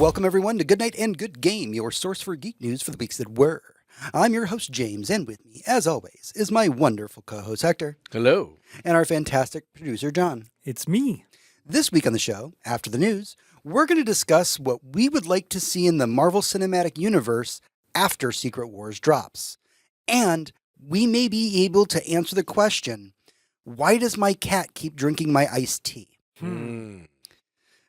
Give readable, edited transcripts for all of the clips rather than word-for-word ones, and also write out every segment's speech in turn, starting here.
Welcome, everyone, to Goodnight and Good Game, your source for geek news for the weeks that were. I'm your host, James, and with me, as always, is my wonderful co-host, Hector. Hello. And our fantastic producer, John. It's me. This week on the show, after the news, we're going to discuss what we would like to see in the Marvel Cinematic Universe after Secret Wars drops. And we may be able to answer the question, why does my cat keep drinking my iced tea?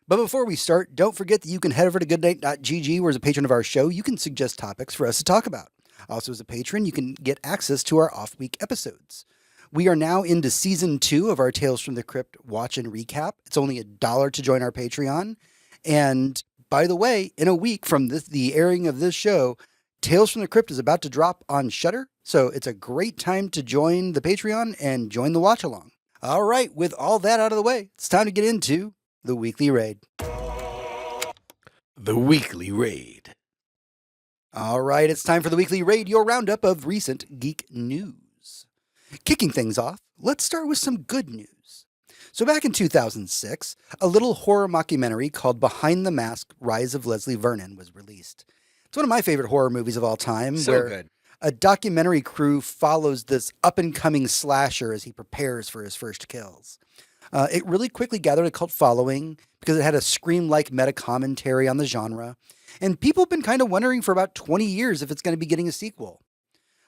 But before we start, don't forget that you can head over to goodnight.gg, where as a patron of our show, you can suggest topics for us to talk about. Also, as a patron, you can get access to our off-week episodes. We are now into Season 2 of our Tales from the Crypt Watch and Recap. It's only $1 to join our Patreon. And by the way, in a week from the airing of this show, Tales from the Crypt is about to drop on Shudder. So it's a great time to join the Patreon and join the watch-along. All right, with all that out of the way, it's time to get into the Weekly Raid. The Weekly Raid. All right, it's time for the Weekly Raid, your roundup of recent geek news. Kicking things off, let's start with some good news. So back in 2006, a little horror mockumentary called Behind the Mask, Rise of Leslie Vernon was released. It's one of my favorite horror movies of all time. So good. A documentary crew follows this up-and-coming slasher as he prepares for his first kills. It really quickly gathered a cult following because it had a Scream-like meta-commentary on the genre, and people have been kind of wondering for about 20 years if it's going to be getting a sequel.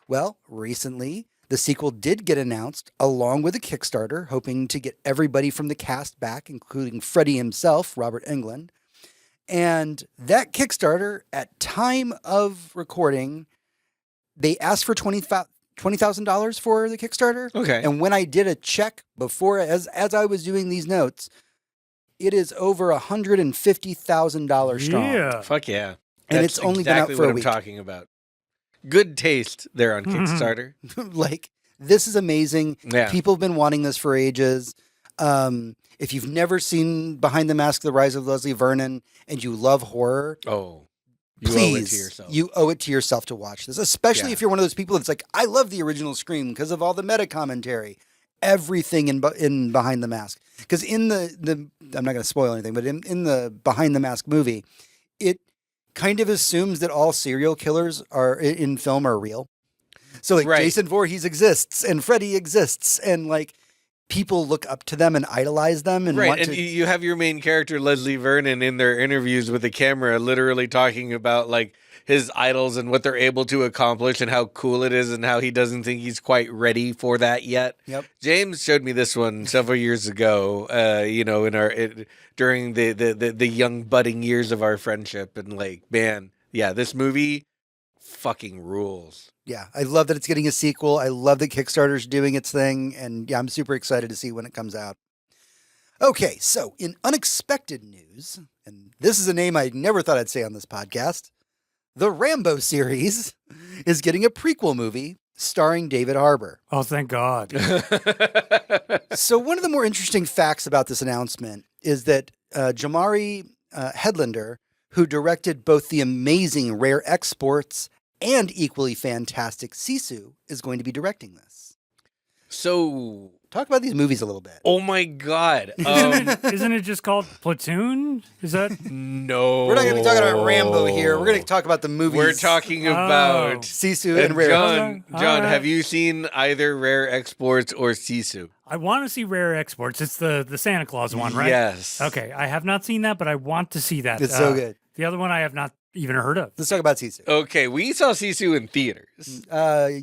Well, recently, the sequel did get announced along with a Kickstarter, hoping to get everybody from the cast back, including Freddy himself, Robert Englund. And that Kickstarter, at time of recording, they asked for $20,000 for the Kickstarter. Okay. And when I did a check before, as I was doing these notes, it is over $150,000 strong. Yeah. Fuck yeah. And That's it's only exactly been out for what a week. I'm talking about. Good taste there on Kickstarter. Like, this is amazing. Yeah. People have been wanting this for ages. If you've never seen Behind the Mask, The Rise of Leslie Vernon, and you love horror, Oh, you please, owe it to yourself. you owe it to yourself to watch this, especially Yeah. if you're one of those people that's like, I love the original Scream because of all the meta commentary, everything in Behind the Mask. Because in the I'm not going to spoil anything, but in the Behind the Mask movie, it kind of assumes that all serial killers are in film are real. So like Right. Jason Voorhees exists and Freddy exists, and like people look up to them and idolize them and Right, want and to. you have your main character, Leslie Vernon, in their interviews with the camera, literally talking about like his idols and what they're able to accomplish and how cool it is and how he doesn't think he's quite ready for that yet. Yep. James showed me this one several years ago, during the young budding years of our friendship. And like, man, yeah, this movie fucking rules. Yeah, I love that it's getting a sequel. I love that Kickstarter's doing its thing, and yeah, I'm super excited to see when it comes out. Okay, so in unexpected news, and this is a name I never thought I'd say on this podcast, the Rambo series is getting a prequel movie starring David Harbour. Oh, thank God. So one of the more interesting facts about this announcement is that Jamari Headlander, who directed both the amazing Rare Exports and equally fantastic Sisu, is going to be directing this. So, Talk about these movies a little bit. oh my God. Isn't it just called Platoon? Is that? No. We're not going to be talking about Rambo here. We're going to talk about the movies. We're talking about... Sisu and Rare. John, All John, right. have you seen either Rare Exports or Sisu? I want to see Rare Exports. It's the Santa Claus one, right? Yes. Okay, I have not seen that, but I want to see that. It's so good. The other one I have not even heard of. Let's talk about Sisu. Okay, we saw Sisu in theaters.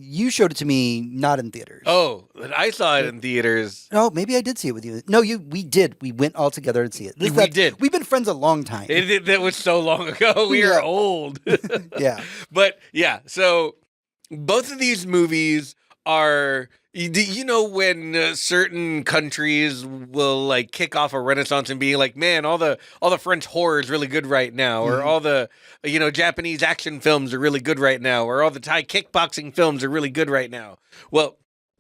You showed it to me not in theaters. Oh, I saw it in theaters. No, maybe I did see it with you. No, we did. We went all together to see it. We did. We've been friends a long time. That was so long ago. We Yeah. are old. Yeah. But yeah, so both of these movies are... You know when certain countries will like kick off a renaissance and be like, man, all the French horror is really good right now, or all the Japanese action films are really good right now, or all the Thai kickboxing films are really good right now. Well,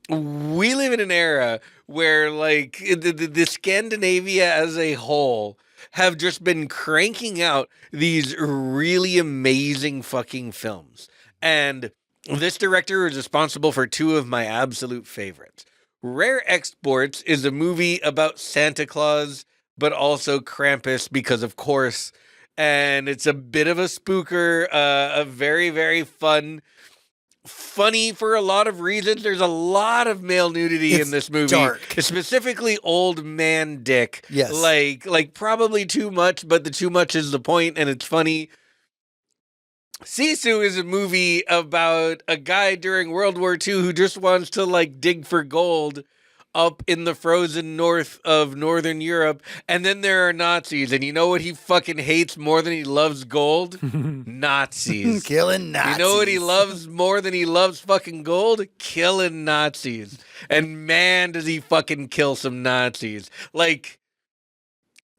we live in an era where like the Scandinavia as a whole have just been cranking out these really amazing fucking films. And this director is responsible for two of my absolute favorites. Rare Exports is a movie about Santa Claus, but also Krampus, because of course and it's a bit of a spooker, a very, very funny for a lot of reasons. There's a lot of male nudity in this movie. Dark. Specifically old man dick. Yes. Like probably too much, but the too much is the point, and it's funny. Sisu is a movie about a guy during World War II who just wants to like dig for gold up in the frozen north of Northern Europe. And then there are Nazis. And you know what he fucking hates more than he loves gold? Nazis. Killing Nazis. You know what he loves more than he loves fucking gold? Killing Nazis. And man, does he fucking kill some Nazis. Like,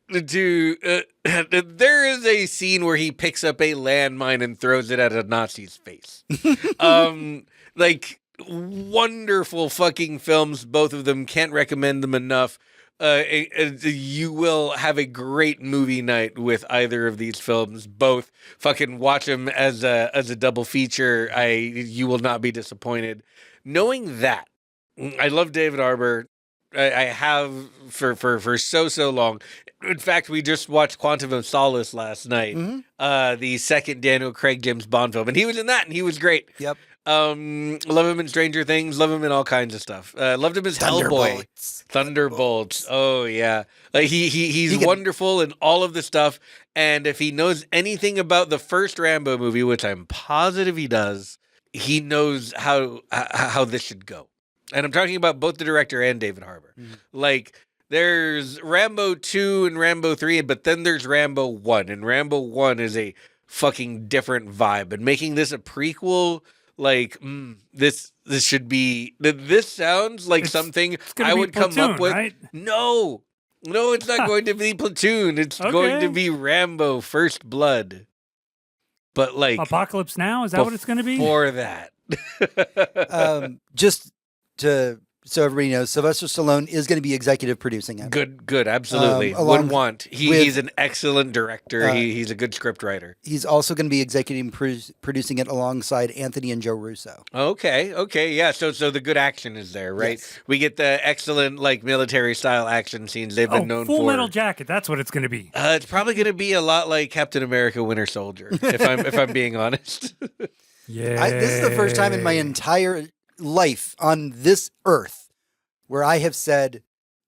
there is a scene where he picks up a landmine and throws it at a Nazi's face. Like, wonderful fucking films, both of them. Can't recommend them enough. You will have a great movie night with either of these films. Both fucking watch them as a double feature. You will not be disappointed. Knowing that, I love David Harbour. I have for so long. In fact, we just watched Quantum of Solace last night, the second Daniel Craig James Bond film, and he was in that, and he was great. Yep. Love him in Stranger Things. Love him in all kinds of stuff. Loved him as Hellboy. Thunderbolts. Oh yeah, like he's wonderful in all of the stuff. And if he knows anything about the first Rambo movie, which I'm positive he does, he knows how this should go. And I'm talking about both the director and David Harbour. Like, there's Rambo 2 and Rambo 3, but then there's Rambo 1. And Rambo 1 is a fucking different vibe. And making this a prequel, like, this should be... This sounds like something I would come up with. Right? No, it's not going to be Platoon. It's going to be Rambo First Blood. But, like... Apocalypse Now? Is that what it's going to be? For that. So everybody knows, Sylvester Stallone is going to be executive producing it. Good, absolutely. Would want. He's an excellent director. He's a good script writer. He's also going to be executive producing it alongside Anthony and Joe Russo. Okay, yeah. So the good action is there, right? Yes. We get the excellent like military style action scenes they've been known for. Full Metal Jacket. That's what it's going to be. It's probably going to be a lot like Captain America: Winter Soldier, if I'm being honest. Yeah. This is the first time in my entire life on this earth where I have said,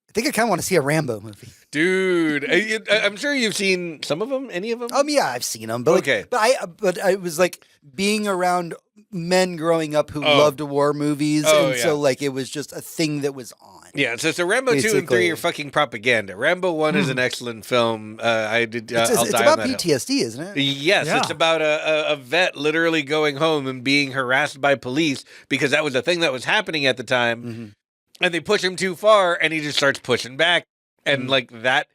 I think I kind of want to see a Rambo movie. Dude, I'm sure you've seen some of them. Any of them? Yeah, I've seen them. But okay. But I was like being around men growing up who loved war movies. So like it was just a thing that was on. Yeah, so Rambo 2 and 3 are fucking propaganda. Rambo 1 is an excellent film. It's about PTSD, isn't it? Yes, yeah. It's about a vet literally going home and being harassed by police because that was a thing that was happening at the time. And they push him too far and he just starts pushing back. And like that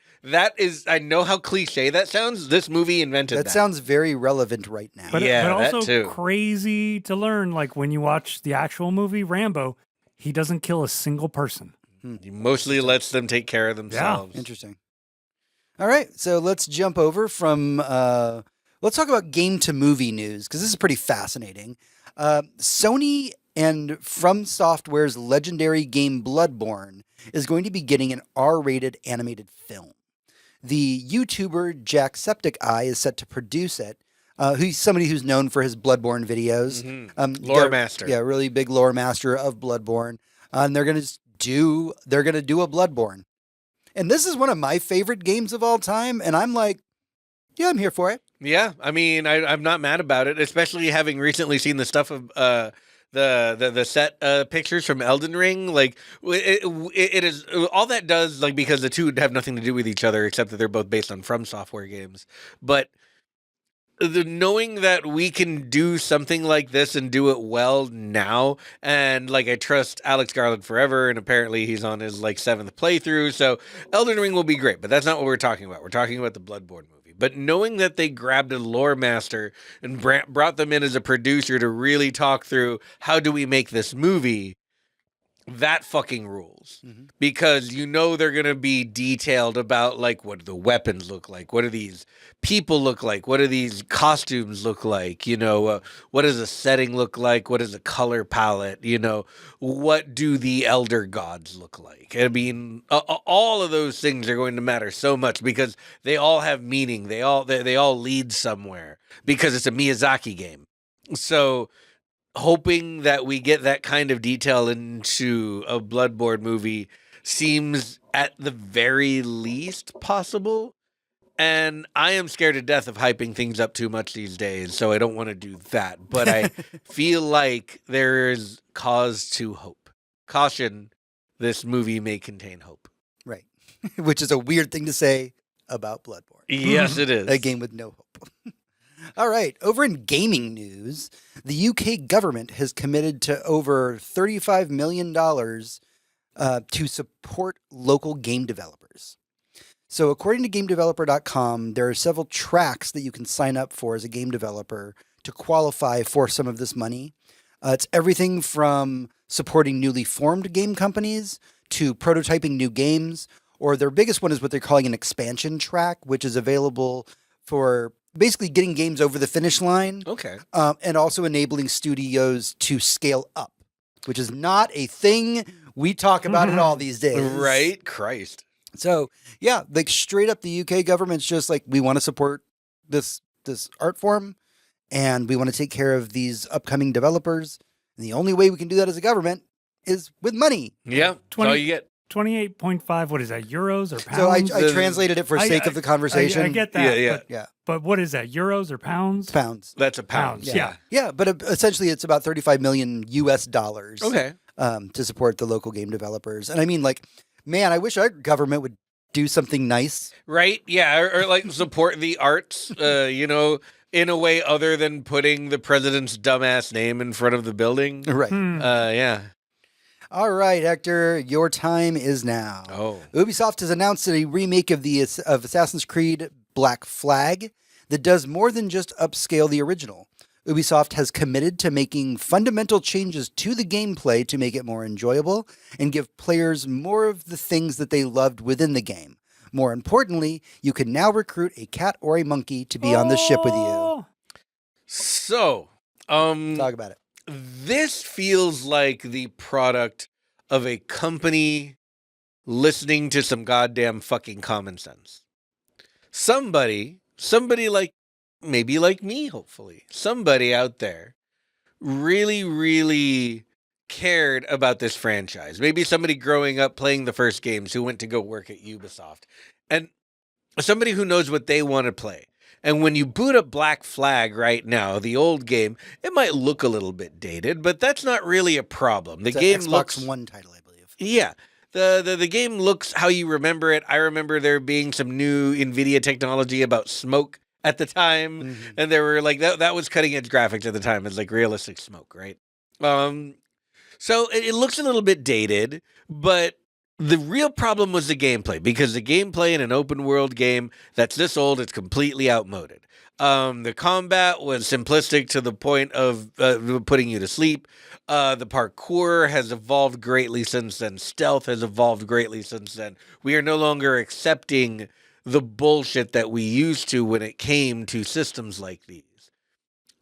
is, I know how cliche that sounds. This movie invented that. That sounds very relevant right now. But also crazy to learn, like when you watch the actual movie Rambo, he doesn't kill a single person. He mostly lets them take care of themselves. Yeah. Interesting. All right, so let's jump over from, let's talk about game to movie news, because this is pretty fascinating. Sony and From Software's legendary game Bloodborne is going to be getting an R-rated animated film. The YouTuber Jacksepticeye is set to produce it. He's somebody who's known for his Bloodborne videos. Lore master. Yeah, really big lore master of Bloodborne. And they're going to do a Bloodborne. And this is one of my favorite games of all time. And I'm like, yeah, I'm here for it. Yeah, I mean, I'm not mad about it, especially having recently seen the stuff of the set pictures from Elden Ring. Like it is all that does, like, because the two have nothing to do with each other except that they're both based on From Software games. But knowing that we can do something like this and do it well now, and like I trust Alex Garland forever, and apparently he's on his like 7th playthrough, so Elden Ring will be great. But that's not what we're talking about. We're talking about the Bloodborne movie. But knowing that they grabbed a lore master and brought them in as a producer to really talk through how do we make this movie, that fucking rules. Mm-hmm. Because you know they're going to be detailed about, like, what do the weapons look like? What do these people look like? What do these costumes look like? You know, what does a setting look like? What is a color palette? You know, what do the elder gods look like? I mean, all of those things are going to matter so much because they all have meaning. They all lead somewhere because it's a Miyazaki game. So hoping that we get that kind of detail into a Bloodborne movie seems at the very least possible. And I am scared to death of hyping things up too much these days, so I don't want to do that. But I feel like there is cause to hope. Caution, this movie may contain hope. Right. Which is a weird thing to say about Bloodborne. Yes, it is. A game with no hope. All right. Over in gaming news, the UK government has committed to over $35 million to support local game developers. So according to GameDeveloper.com, there are several tracks that you can sign up for as a game developer to qualify for some of this money. It's everything from supporting newly formed game companies to prototyping new games, or their biggest one is what they're calling an expansion track, which is available for basically getting games over the finish line. Okay. And also enabling studios to scale up, which is not a thing we talk about at all these days. Right? Christ. So, yeah, like straight up the UK government's just like, we want to support this art form and we want to take care of these upcoming developers. And the only way we can do that as a government is with money. Yeah. That's all you get. 28.5, what is that, euros or So pounds? I translated it for sake of the conversation. I get that. Yeah. Yeah. But what is that, euros or pounds? Pounds. That's a pound. Pounds, yeah. Yeah, but essentially it's about 35 million US dollars. Okay. To support the local game developers. And I mean, like, man, I wish our government would do something nice. Right? Yeah. Or like support the arts, you know, in a way other than putting the president's dumbass name in front of the building. Right. Yeah. All right, Hector, your time is now. Oh. Ubisoft has announced a remake of Assassin's Creed Black Flag that does more than just upscale the original. Ubisoft has committed to making fundamental changes to the gameplay to make it more enjoyable and give players more of the things that they loved within the game. More importantly, you can now recruit a cat or a monkey to be on the ship with you. So, Talk about it. this feels like the product of a company listening to some goddamn fucking common sense. Somebody like, maybe like me, hopefully, somebody out there really, really cared about this franchise. Maybe somebody growing up playing the first games who went to go work at Ubisoft. And somebody who knows what they want to play. And when you boot up Black Flag right now, the old game, it might look a little bit dated, but that's not really a problem. The It's game an Xbox looks One title, I believe. Yeah. The game looks how you remember it. I remember there being some new NVIDIA technology about smoke at the time. Mm-hmm. And there were like that was cutting edge graphics at the time. It's like realistic smoke, right? So it looks a little bit dated, but the real problem was the gameplay, because the gameplay in an open world game that's this old, it's completely outmoded. The combat was simplistic to the point of putting you to sleep. The parkour has evolved greatly since then. Stealth has evolved greatly since then. We are no longer accepting the bullshit that we used to when it came to systems like these.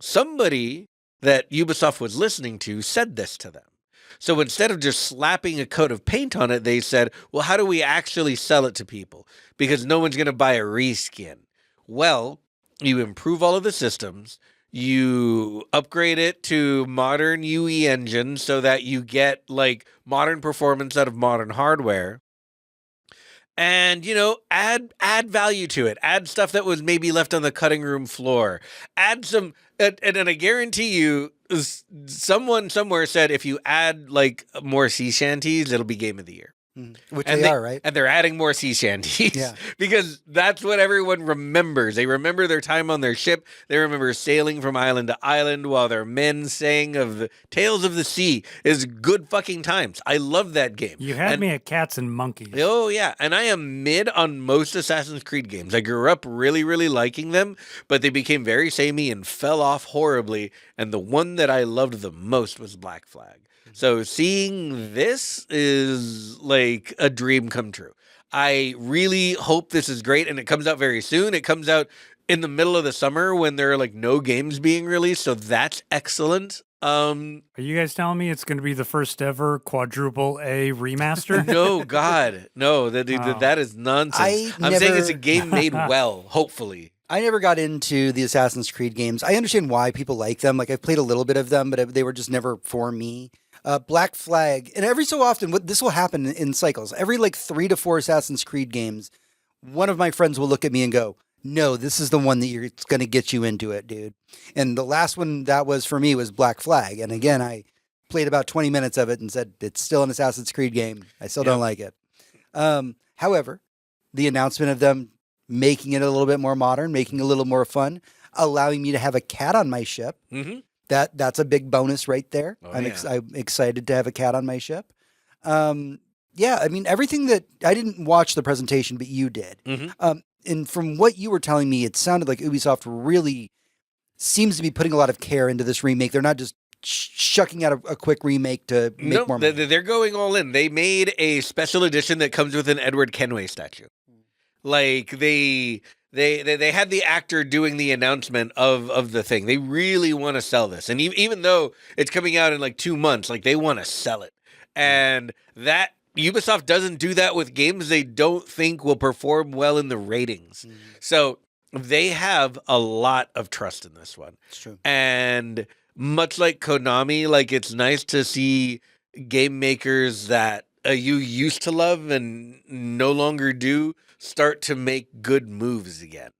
Somebody that Ubisoft was listening to said this to them. So instead of just slapping a coat of paint on it, they said, well, how do we actually sell it to people? Because no one's going to buy a reskin. Well, you improve all of the systems, you upgrade it to modern UE engines so that you get like modern performance out of modern hardware. And, you know, add value to it. Add stuff that was maybe left on the cutting room floor. Add some, and I guarantee you, someone somewhere said if you add like more sea shanties, it'll be game of the year. Which And they are, right? And they're adding more sea shanties. Yeah. Because that's what everyone remembers. They remember their time on their ship. They remember sailing from island to island while their men sang of the tales of the sea. Is good fucking times. I love that game. You had me at cats and monkeys. Oh, yeah. And I am mid on most Assassin's Creed games. I grew up really, really liking them, but they became very samey and fell off horribly. And the one that I loved the most was Black Flag. So seeing this is like a dream come true. I really hope this is great, and it comes out very soon. It comes out in the middle of the summer when there are like no games being released, so that's excellent. Are you guys telling me it's going to be the first ever quadruple A remaster? No, God, no, that is nonsense. I'm saying it's a never- game made well, hopefully. I never got into the Assassin's Creed games. I understand why people like them. Like I've played a little bit of them, but they were just never for me. Black Flag, and every so often, this will happen in cycles. Every like 3 to 4 Assassin's Creed games, one of my friends will look at me and go, "No, this is the one that it's going to get you into it, dude." And the last one that was for me was Black Flag. And again, I played about 20 minutes of it and said, it's still an Assassin's Creed game. I still don't like it. However, the announcement of them making it a little bit more modern, making it a little more fun, allowing me to have a cat on my ship. Mm-hmm. That's a big bonus right there. Oh, I'm yeah. excited to have a cat on my ship. Yeah, I mean, everything that I didn't watch the presentation, but you did. Mm-hmm. And from what you were telling me, it sounded like Ubisoft really seems to be putting a lot of care into this remake. They're not just shucking out a quick remake to make more money. They're going all in. They made a special edition that comes with an Edward Kenway statue. Like they had the actor doing the announcement of the thing. They really want to sell this, and even though it's coming out in like 2 months, like they want to sell it. And that Ubisoft doesn't do that with games they don't think will perform well in the ratings. So they have a lot of trust in this one. It's true. And much like Konami, like it's nice to see game makers that you used to love and no longer do start to make good moves again.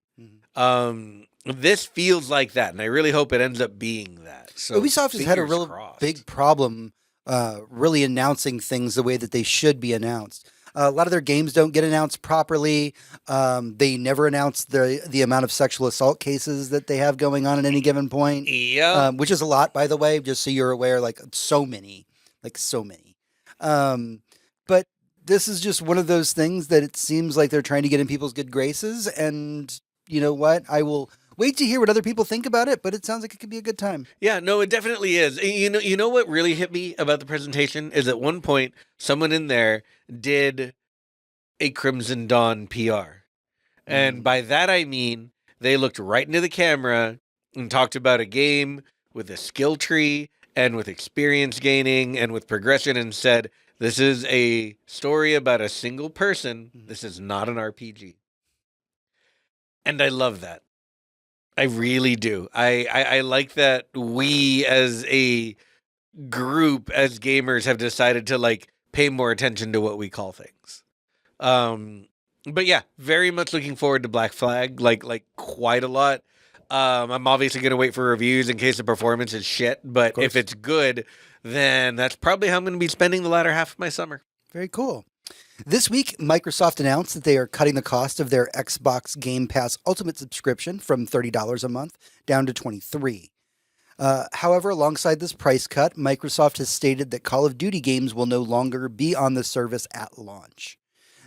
This feels like that, and I really hope it ends up being that. So Ubisoft has had a fingers real crossed. big problem really announcing things the way that they should be announced. A lot of their games don't get announced properly. They never announce the amount of sexual assault cases that they have going on at any given point. Yeah. Which is a lot, by the way, just so you're aware, like so many. But this is just one of those things that it seems like they're trying to get in people's good graces. And you know what? I will wait to hear what other people think about it, but it sounds like it could be a good time. Yeah, no, it definitely is. You know what really hit me about the presentation is at one point someone in there did a Crimson Dawn PR. And by that I mean they looked right into the camera and talked about a game with a skill tree and with experience gaining and with progression and said, this is a story about a single person. This is not an RPG. And I love that. I really do. I like that we as a group, as gamers, have decided to like pay more attention to what we call things. But yeah, very much looking forward to Black Flag, like quite a lot. I'm obviously going to wait for reviews in case the performance is shit, but if it's good, then that's probably how I'm going to be spending the latter half of my summer. Very cool. This week, Microsoft announced that they are cutting the cost of their Xbox Game Pass Ultimate subscription from $30 a month down to $23. However, alongside this price cut, Microsoft has stated that Call of Duty games will no longer be on the service at launch.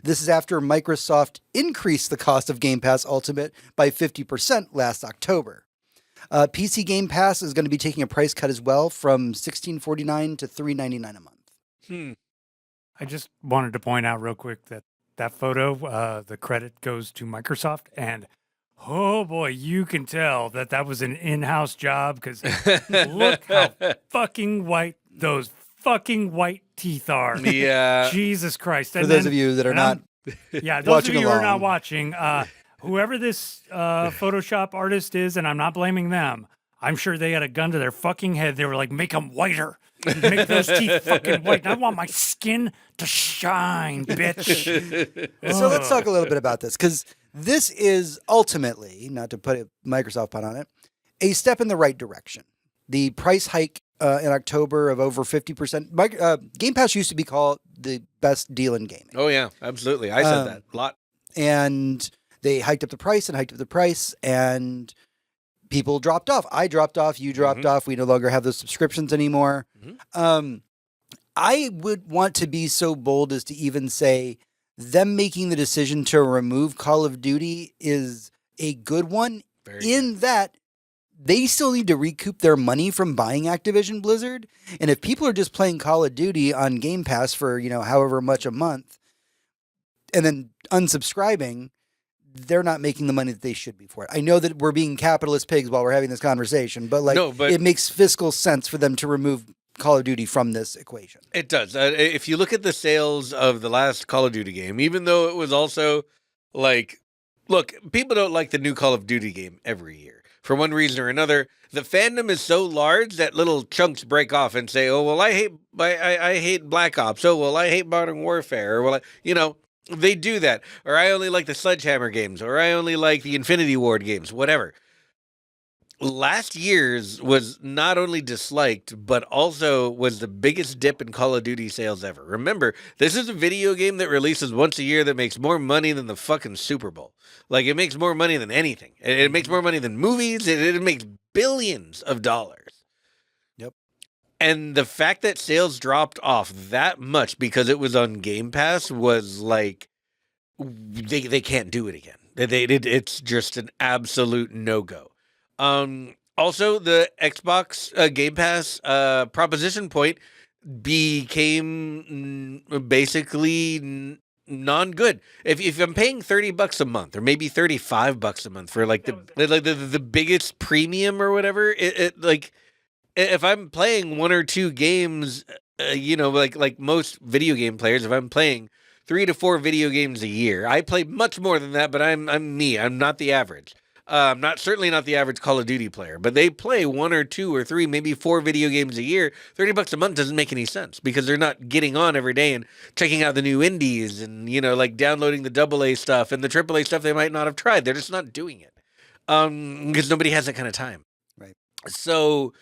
This is after Microsoft increased the cost of Game Pass Ultimate by 50% last October. PC Game Pass is going to be taking a price cut as well from $16.49 to $3.99 a month. I just wanted to point out real quick that photo, the credit goes to Microsoft, and oh boy, you can tell that was an in-house job because look how fucking white those fucking white teeth are. Yeah. Jesus Christ. For those of you that are not yeah, those watching of you who are not along. watching, whoever this Photoshop artist is, and I'm not blaming them, I'm sure they had a gun to their fucking head. They were like, make them whiter. Make those teeth fucking white. And I want my skin to shine, bitch. So let's talk a little bit about this, because this is ultimately, not to put a Microsoft pun on it, a step in the right direction. The price hike in October of over 50%. Game Pass used to be called the best deal in gaming. Oh, yeah, absolutely. I said that a lot. And they hiked up the price, and people dropped off. I dropped off. You dropped off. We no longer have those subscriptions anymore. I would want to be so bold as to even say them making the decision to remove Call of Duty is a good one, Very good. that they still need to recoup their money from buying Activision Blizzard. And if people are just playing Call of Duty on Game Pass for, however much a month and then unsubscribing, they're not making the money that they should be for it. I know that we're being capitalist pigs while we're having this conversation, but it makes fiscal sense for them to remove Call of Duty from this equation. It does. If you look at the sales of the last Call of Duty game, even though it was also look, people don't like the new Call of Duty game every year. For one reason or another, the fandom is so large that little chunks break off and say, "Oh, well, I hate Black Ops. Oh, well, I hate Modern Warfare." Or, well, they do that. Or I only like the Sledgehammer games. Or I only like the Infinity Ward games. Whatever. Last year's was not only disliked, but also was the biggest dip in Call of Duty sales ever. Remember, this is a video game that releases once a year that makes more money than the fucking Super Bowl. It makes more money than anything. It makes more money than movies. It makes billions of dollars. Yep. And the fact that sales dropped off that much because it was on Game Pass was they can't do it again. It's just an absolute no-go. Also, the Xbox Game Pass proposition point became basically non-good. If I'm paying $30 a month, or maybe $35 a month for the biggest premium or whatever, if I'm playing one or two games, like most video game players, if I'm playing 3 to 4 video games a year, I play much more than that. But I'm me. I'm not the average. Certainly not the average Call of Duty player, but they play 1 or 2 or 3, maybe 4 video games a year. $30 a month doesn't make any sense because they're not getting on every day and checking out the new indies and, downloading the AA stuff and the AAA stuff they might not have tried. They're just not doing it because nobody has that kind of time. Right. So,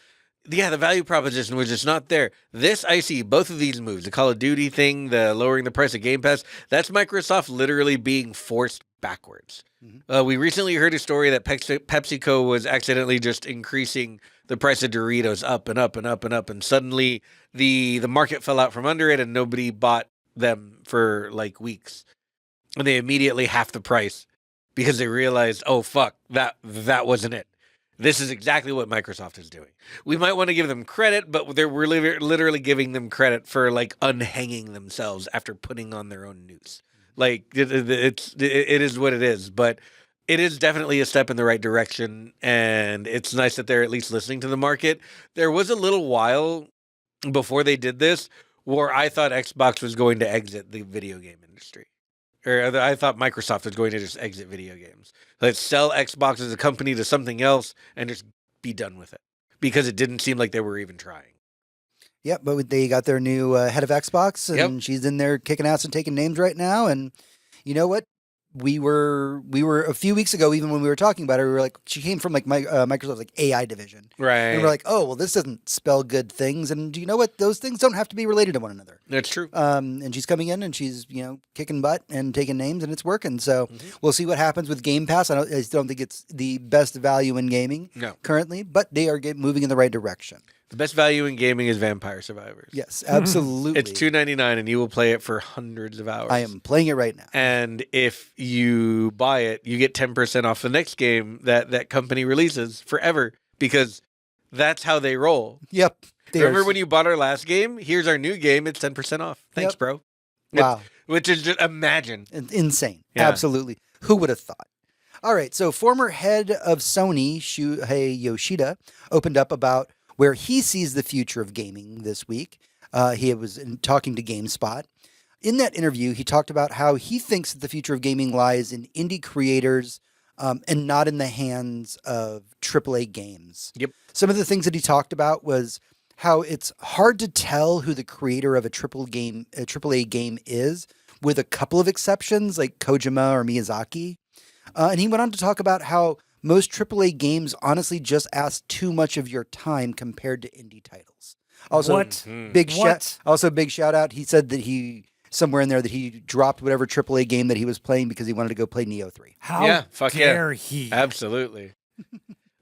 yeah, the value proposition was just not there. I see both of these moves, the Call of Duty thing, the lowering the price of Game Pass, that's Microsoft literally being forced backwards. Mm-hmm. We recently heard a story that PepsiCo was accidentally just increasing the price of Doritos up and up and up and up, and suddenly the market fell out from under it and nobody bought them for weeks. And they immediately halved the price because they realized, oh, fuck, that wasn't it. This is exactly what Microsoft is doing. We might want to give them credit, but we're literally giving them credit for unhanging themselves after putting on their own noose. It is what it is, but it is definitely a step in the right direction, and it's nice that they're at least listening to the market. There was a little while before they did this where I thought Xbox was going to exit the video game industry. Or I thought Microsoft was going to just exit video games. Let's sell Xbox as a company to something else and just be done with it. Because it didn't seem like they were even trying. Yep, but they got their new head of Xbox, and she's in there kicking ass and taking names right now. And you know what? We were a few weeks ago, even when we were talking about her, we were like, she came from Microsoft's AI division. Right. And we're like, oh, well, this doesn't spell good things. And you know what? Those things don't have to be related to one another. That's true. And she's coming in and she's, kicking butt and taking names, and it's working. So we'll see what happens with Game Pass. I don't think it's the best value in gaming currently, but they are moving in the right direction. The best value in gaming is Vampire Survivors. Yes, absolutely. It's $2.99 and you will play it for hundreds of hours. I am playing it right now. And if you buy it, you get 10% off the next game that company releases forever because that's how they roll. Yep. Remember when you bought our last game? Here's our new game. It's 10% off. Thanks, bro. Wow. Which is just imagine. Insane. Yeah. Absolutely. Who would have thought? All right. So former head of Sony, Shuhei Yoshida, opened up about where he sees the future of gaming this week. He was talking to GameSpot. In that interview, he talked about how he thinks that the future of gaming lies in indie creators and not in the hands of AAA games. Yep. Some of the things that he talked about was how it's hard to tell who the creator of a AAA game is, with a couple of exceptions like Kojima or Miyazaki. And he went on to talk about how most AAA games honestly just ask too much of your time compared to indie titles. Also, big shout out. He said that somewhere in there that he dropped whatever AAA game that he was playing because he wanted to go play Neo 3. How dare he? Absolutely.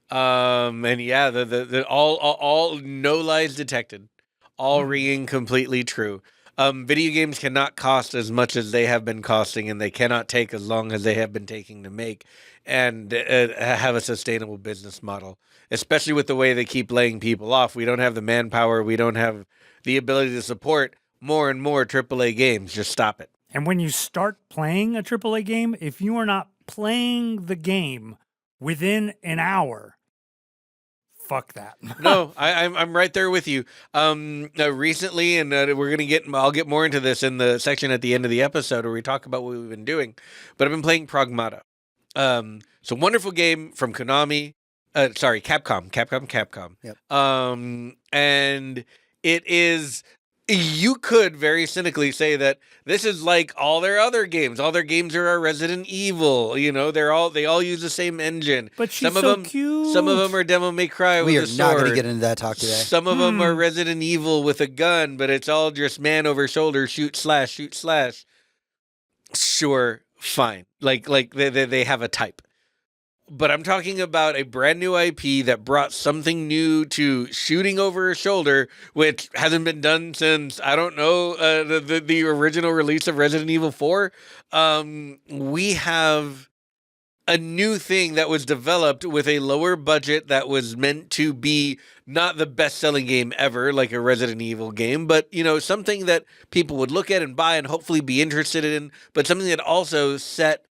And yeah, the all no lies detected, all ringing completely true. Video games cannot cost as much as they have been costing, and they cannot take as long as they have been taking to make and have a sustainable business model, especially with the way they keep laying people off. We don't have the manpower. We don't have the ability to support more and more AAA games. Just stop it. And when you start playing a AAA game, if you are not playing the game within an hour, fuck that. No, I'm right there with you. Recently, and I'll get more into this in the section at the end of the episode where we talk about what we've been doing. But I've been playing Pragmata. It's a wonderful game from Konami. Capcom. Yep. And it is. You could very cynically say that this is like all their other games. All their games are Resident Evil. You know, they all use the same engine. But she's some of so them, cute. Some of them are Devil May Cry with We a are sword. not going to get into that talk today. Some of them are Resident Evil with a gun, but it's all just man over shoulder, shoot slash. Sure, fine. Like they have a type. But I'm talking about a brand new IP that brought something new to shooting over a shoulder, which hasn't been done since, I don't know, the original release of Resident Evil 4. We have a new thing that was developed with a lower budget that was meant to be not the best-selling game ever, like a Resident Evil game, but, you know, something that people would look at and buy and hopefully be interested in, but something that also set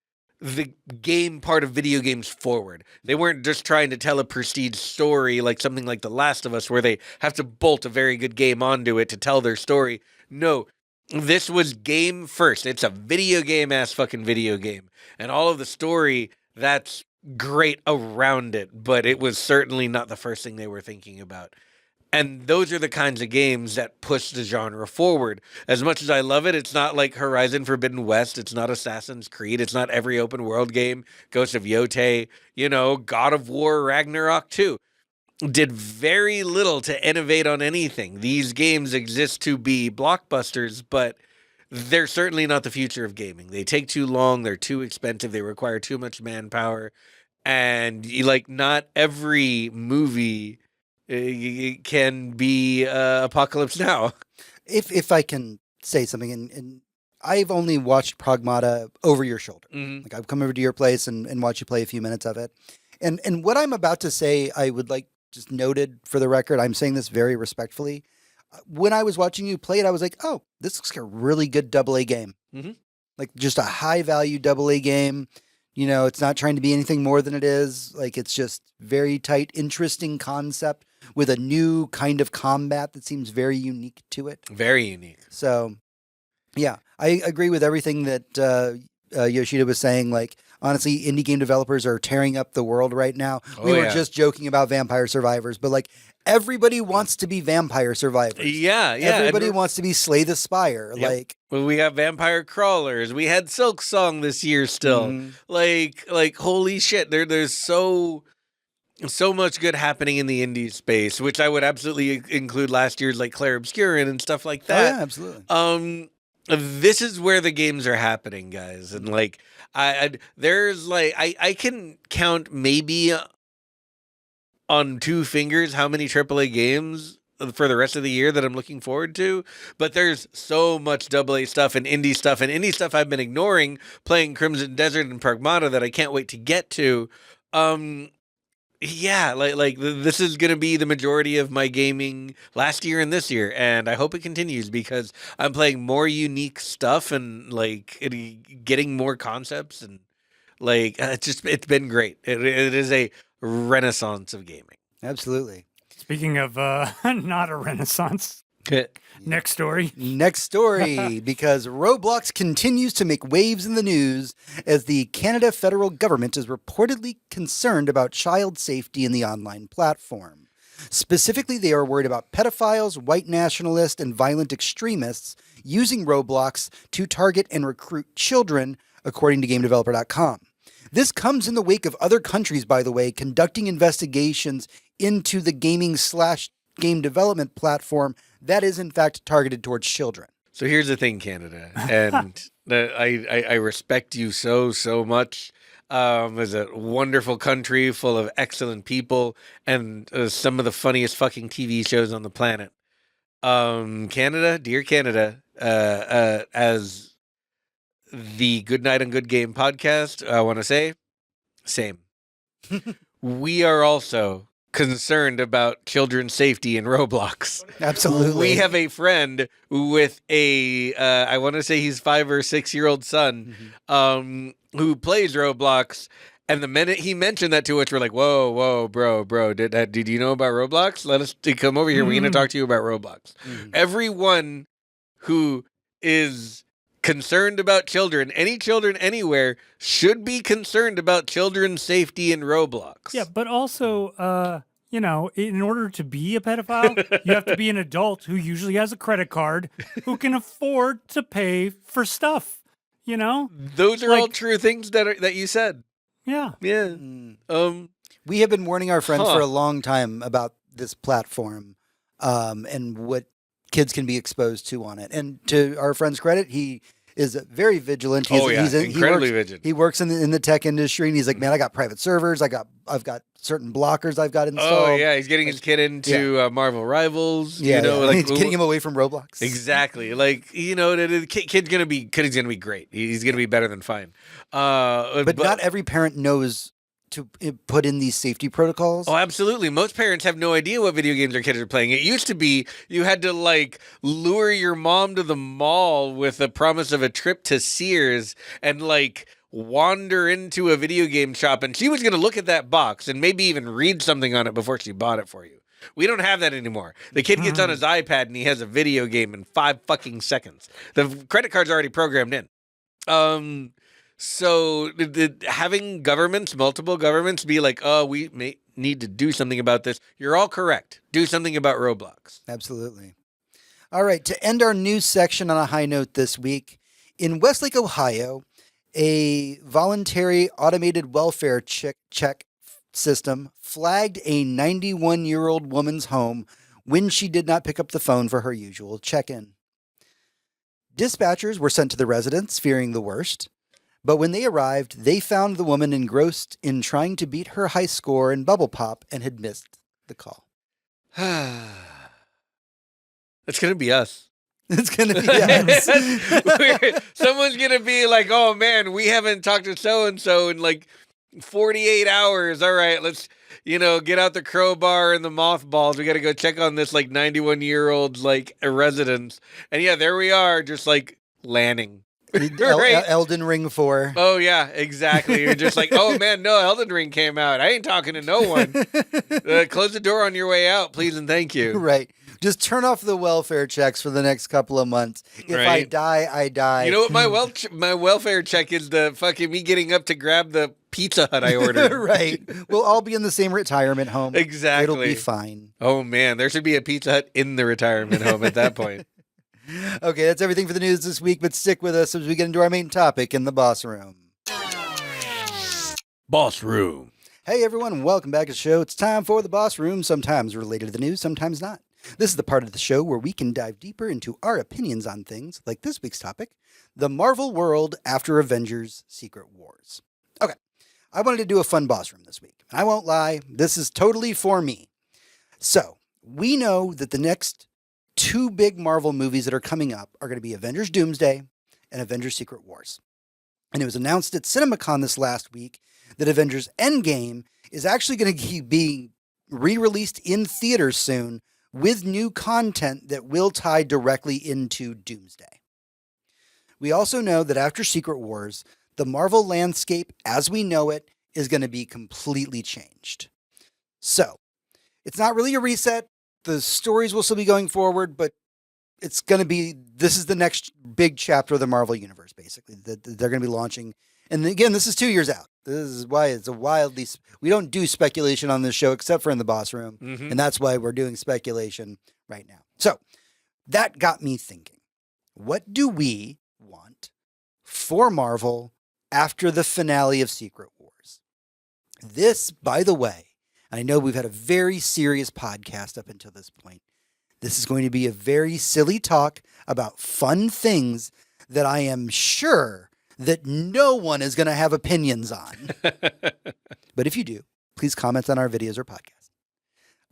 the game part of video games forward. They weren't just trying to tell a prestige story like something like The Last of Us where they have to bolt a very good game onto it to tell their story. No, this was game first. It's a video game ass fucking video game. And all of the story, that's great around it, but it was certainly not the first thing they were thinking about. And those are the kinds of games that push the genre forward. As much as I love it, it's not like Horizon Forbidden West. It's not Assassin's Creed. It's not every open world game. Ghost of Yotei, you know, God of War, Ragnarok 2. Did very little to innovate on anything. These games exist to be blockbusters, but they're certainly not the future of gaming. They take too long. They're too expensive. They require too much manpower. And not every movie can be Apocalypse Now. If I can say something, and I've only watched Pragmata over your shoulder. Mm-hmm. Like I've come over to your place and watched you play a few minutes of it. And what I'm about to say, I would like just noted for the record, I'm saying this very respectfully. When I was watching you play it, I was like, oh, this looks like a really good AA game. Mm-hmm. Like just a high value AA game. You know, it's not trying to be anything more than it is. Like it's just very tight, interesting concept with a new kind of combat that seems very unique to it. Very unique. So, yeah, I agree with everything that Yoshida was saying. Like, honestly, indie game developers are tearing up the world right now. We were just joking about Vampire Survivors, but like everybody wants to be Vampire Survivors. Yeah. Everybody wants to be Slay the Spire. Yep. Like, well, we got Vampire Crawlers. We had Silk Song this year still. Mm-hmm. Like holy shit. There's so much good happening in the indie space, which I would absolutely include last year's like Claire Obscurin and stuff like that. Oh, yeah, absolutely. This is where the games are happening, guys. And like there's like I can count maybe on two fingers how many AAA games for the rest of the year that I'm looking forward to, but there's so much AA stuff and indie stuff I've been ignoring playing Crimson Desert and Pragmata that I can't wait to get to. Yeah, like this is going to be the majority of my gaming last year and this year, and I hope it continues because I'm playing more unique stuff and like getting more concepts and like it's been great. It is a renaissance of gaming. Absolutely. Speaking of not a renaissance, next story. Next story, because Roblox continues to make waves in the news as the Canada federal government is reportedly concerned about child safety in the online platform. Specifically, they are worried about pedophiles, white nationalists, and violent extremists using Roblox to target and recruit children, according to GameDeveloper.com. This comes in the wake of other countries, by the way, conducting investigations into the gaming/game development platform that is, in fact, targeted towards children. So here's the thing, Canada, and I respect you so much. It's a wonderful country full of excellent people and some of the funniest fucking TV shows on the planet. Canada, dear Canada, as the Goodnight and Good Game podcast, I want to say, same. We are also concerned about children's safety in Roblox. Absolutely. We have a friend with a, I want to say he's 5 or 6 year old son, who plays Roblox. And the minute he mentioned that to us, we're like, whoa, bro, did you know about Roblox? Let us come over here. We're going to talk to you about Roblox. Everyone who is concerned about children, any children anywhere, should be concerned about children's safety in Roblox. Yeah, but also, you know, in order to be a pedophile, you have to be an adult who usually has a credit card who can afford to pay for stuff, you know? Those are all true things that you said. Yeah. Yeah. We have been warning our friends for a long time about this platform and what kids can be exposed to on it. And to our friend's credit, he is very vigilant. He's incredibly vigilant. He works in the tech industry, and he's like, man, I got private servers. I've got certain blockers I've got installed. Oh yeah, he's getting his kid into Marvel Rivals. Yeah, you know, yeah. like He's getting him away from Roblox. Exactly. Like, you know, the kid's gonna be great. He's gonna be better than fine. But not every parent knows to put in these safety protocols. Oh, absolutely. Most parents have no idea what video games their kids are playing. It used to be you had to like lure your mom to the mall with the promise of a trip to Sears and like wander into a video game shop, and she was going to look at that box and maybe even read something on it before she bought it for you. We don't have that anymore. The kid gets on his iPad and he has a video game in 5 fucking seconds. The credit card's already programmed in. So having multiple governments be like, oh, we may need to do something about this. You're all correct. Do something about Roblox. Absolutely. All right. To end our news section on a high note this week, in Westlake, Ohio, a voluntary automated welfare check system flagged a 91-year-old woman's home when she did not pick up the phone for her usual check-in. Dispatchers were sent to the residence, fearing the worst. But when they arrived, they found the woman engrossed in trying to beat her high score in Bubble Pop and had missed the call. It's going to be us. It's going to be us. Someone's going to be like, oh, man, we haven't talked to so-and-so in like 48 hours. All right, let's, get out the crowbar and the mothballs. We got to go check on this like 91-year-old's like residence. And yeah, there we are, just like landing. Right. Elden Ring 4. Oh, yeah, exactly. You're just like, oh, man, no, Elden Ring came out. I ain't talking to no one. Close the door on your way out, please and thank you. Right. Just turn off the welfare checks for the next couple of months. If I die, I die. You know what my welfare check is? The fucking me getting up to grab the Pizza Hut I ordered. Right. We'll all be in the same retirement home. Exactly. It'll be fine. Oh, man, there should be a Pizza Hut in the retirement home at that point. Okay, that's everything for the news this week, but stick with us as we get into our main topic in the Boss Room. Boss Room. Hey everyone, welcome back to the show. It's time for the Boss Room, sometimes related to the news, sometimes not. This is the part of the show where we can dive deeper into our opinions on things, like this week's topic, the Marvel world after Avengers Secret Wars. Okay, I wanted to do a fun Boss Room this week. I won't lie, this is totally for me. So, we know that the next 2 big Marvel movies that are coming up are going to be Avengers Doomsday and Avengers Secret Wars. And it was announced at CinemaCon this last week that Avengers Endgame is actually going to be re-released in theaters soon with new content that will tie directly into Doomsday. We also know that after Secret Wars, the Marvel landscape as we know it is going to be completely changed. So, it's not really a reset. The stories will still be going forward, but it's going to be, this is the next big chapter of the Marvel Universe, basically, that they're going to be launching. And again, this is 2 years out. This is why it's we don't do speculation on this show except for in the Boss Room. Mm-hmm. And that's why we're doing speculation right now. So that got me thinking, what do we want for Marvel after the finale of Secret Wars? This, by the way, I know we've had a very serious podcast up until this point. This is going to be a very silly talk about fun things that I am sure that no one is going to have opinions on. But if you do, please comment on our videos or podcast.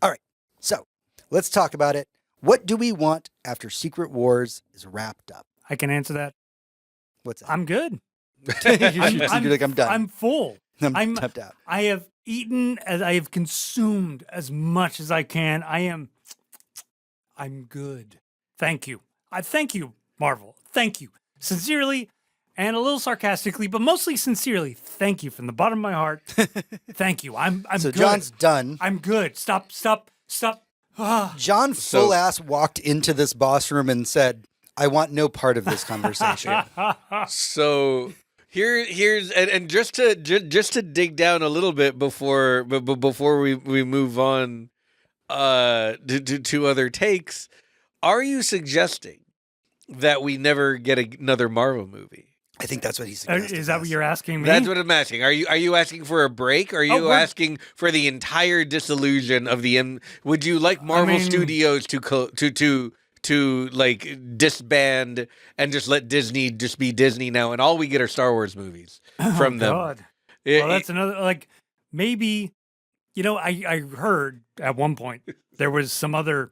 All right, so let's talk about it. What do we want after Secret Wars is wrapped up? I can answer that. What's that? I'm good. You're like, I'm done. I'm full. I'm tapped out. I have eaten as I have consumed as much as I can. I'm good. Thank you. I thank you, Marvel. Thank you. Sincerely and a little sarcastically, but mostly sincerely. Thank you from the bottom of my heart. Thank you. I'm So good. John's done. I'm good. Stop. Ah. John full ass walked into this boss room and said, I want no part of this conversation. So here's and just to dig down a little bit before we move on to other takes, are you suggesting that we never get another Marvel movie? I think that's what he's suggesting. Is that what you're asking me? That's what I'm asking. Are you asking for a break? Are you asking for the entire dissolution of the M? Would you like Marvel Studios to like disband and just let Disney just be Disney now, and all we get are Star Wars movies from them? God. Well, that's another, like, maybe, I heard at one point there was some other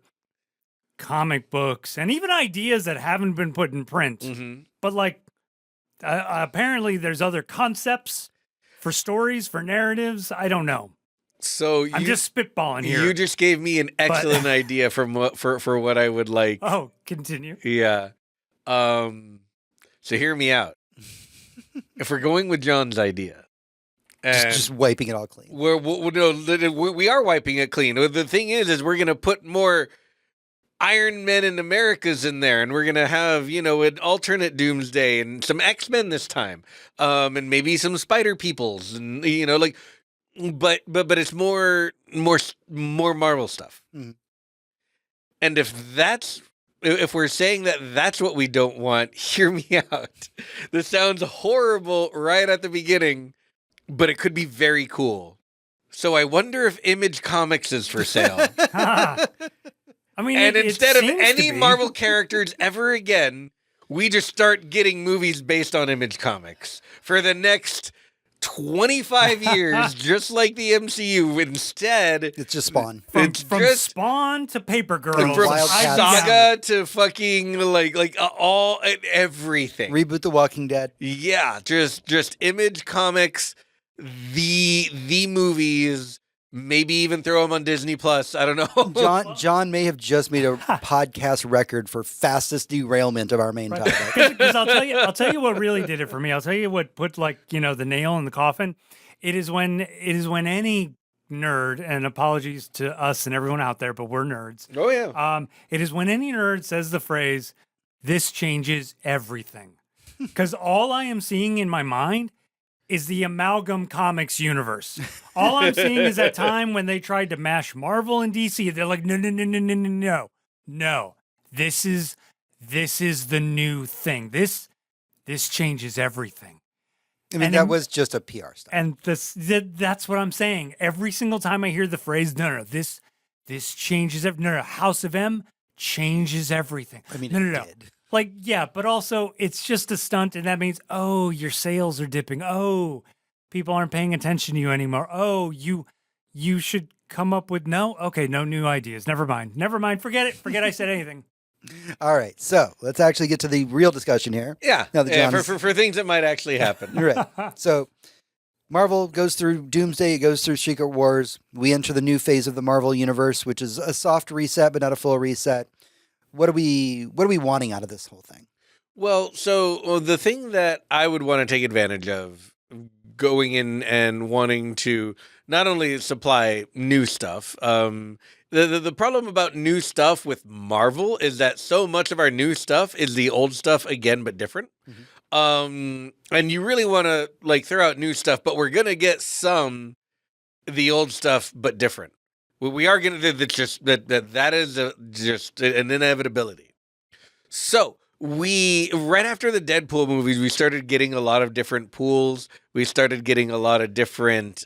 comic books and even ideas that haven't been put in print, but like, apparently there's other concepts for stories, for narratives. I don't know. So I'm just spitballing here. You just gave me an excellent idea for what I would like. Oh, continue. Yeah. So hear me out. If we're going with John's idea, and just wiping it all clean. we are wiping it clean. The thing is we're gonna put more Iron Men and Americas in there, and we're gonna have an alternate Doomsday and some X-Men this time, and maybe some Spider Peoples, and but it's more Marvel stuff. Mhm. And if we're saying that that's what we don't want, hear me out. This sounds horrible right at the beginning, but it could be very cool. So I wonder if Image Comics is for sale. I mean, and instead of seems any to be. Marvel characters ever again, we just start getting movies based on Image Comics for the next 25 years, just like the MCU. Instead, It's just Spawn. From just Spawn to Paper from Girls, Wildcats. Saga to fucking like all everything. Reboot The Walking Dead. Yeah, just Image Comics, the movies. Maybe even throw them on Disney Plus. I don't know. John may have just made a podcast record for fastest derailment of our main topic. Because I'll tell you what really did it for me. I'll tell you what put the nail in the coffin. It is when any nerd, and apologies to us and everyone out there, but we're nerds. Oh yeah. It is when any nerd says the phrase, "This changes everything," because all I am seeing in my mind is the amalgam comics universe. All I'm seeing is that time when they tried to mash Marvel and DC. They're like, no. This is the new thing. This changes everything. I mean, that was just a PR stuff. And that's what I'm saying. Every single time I hear the phrase, no, this changes everything. No, House of M changes everything. I mean, no. did. Like, yeah, but also it's just a stunt, and that means, oh, your sales are dipping. Oh, people aren't paying attention to you anymore. Oh, you should come up with no new ideas. Never mind. Forget it. Forget I said anything. All right, so let's actually get to the real discussion here. Yeah, Now that John for things that might actually happen. You're right. So Marvel goes through Doomsday, it goes through Secret Wars. We enter the new phase of the Marvel universe, which is a soft reset, but not a full reset. What are we wanting out of this whole thing? Well, so the thing that I would want to take advantage of going in and wanting to not only supply new stuff, the problem about new stuff with Marvel is that so much of our new stuff is the old stuff again, but different. And you really want to throw out new stuff, but we're going to get the old stuff, but different. We are going to, that is just an inevitability. So right after the Deadpool movies, we started getting a lot of different pools. We started getting a lot of different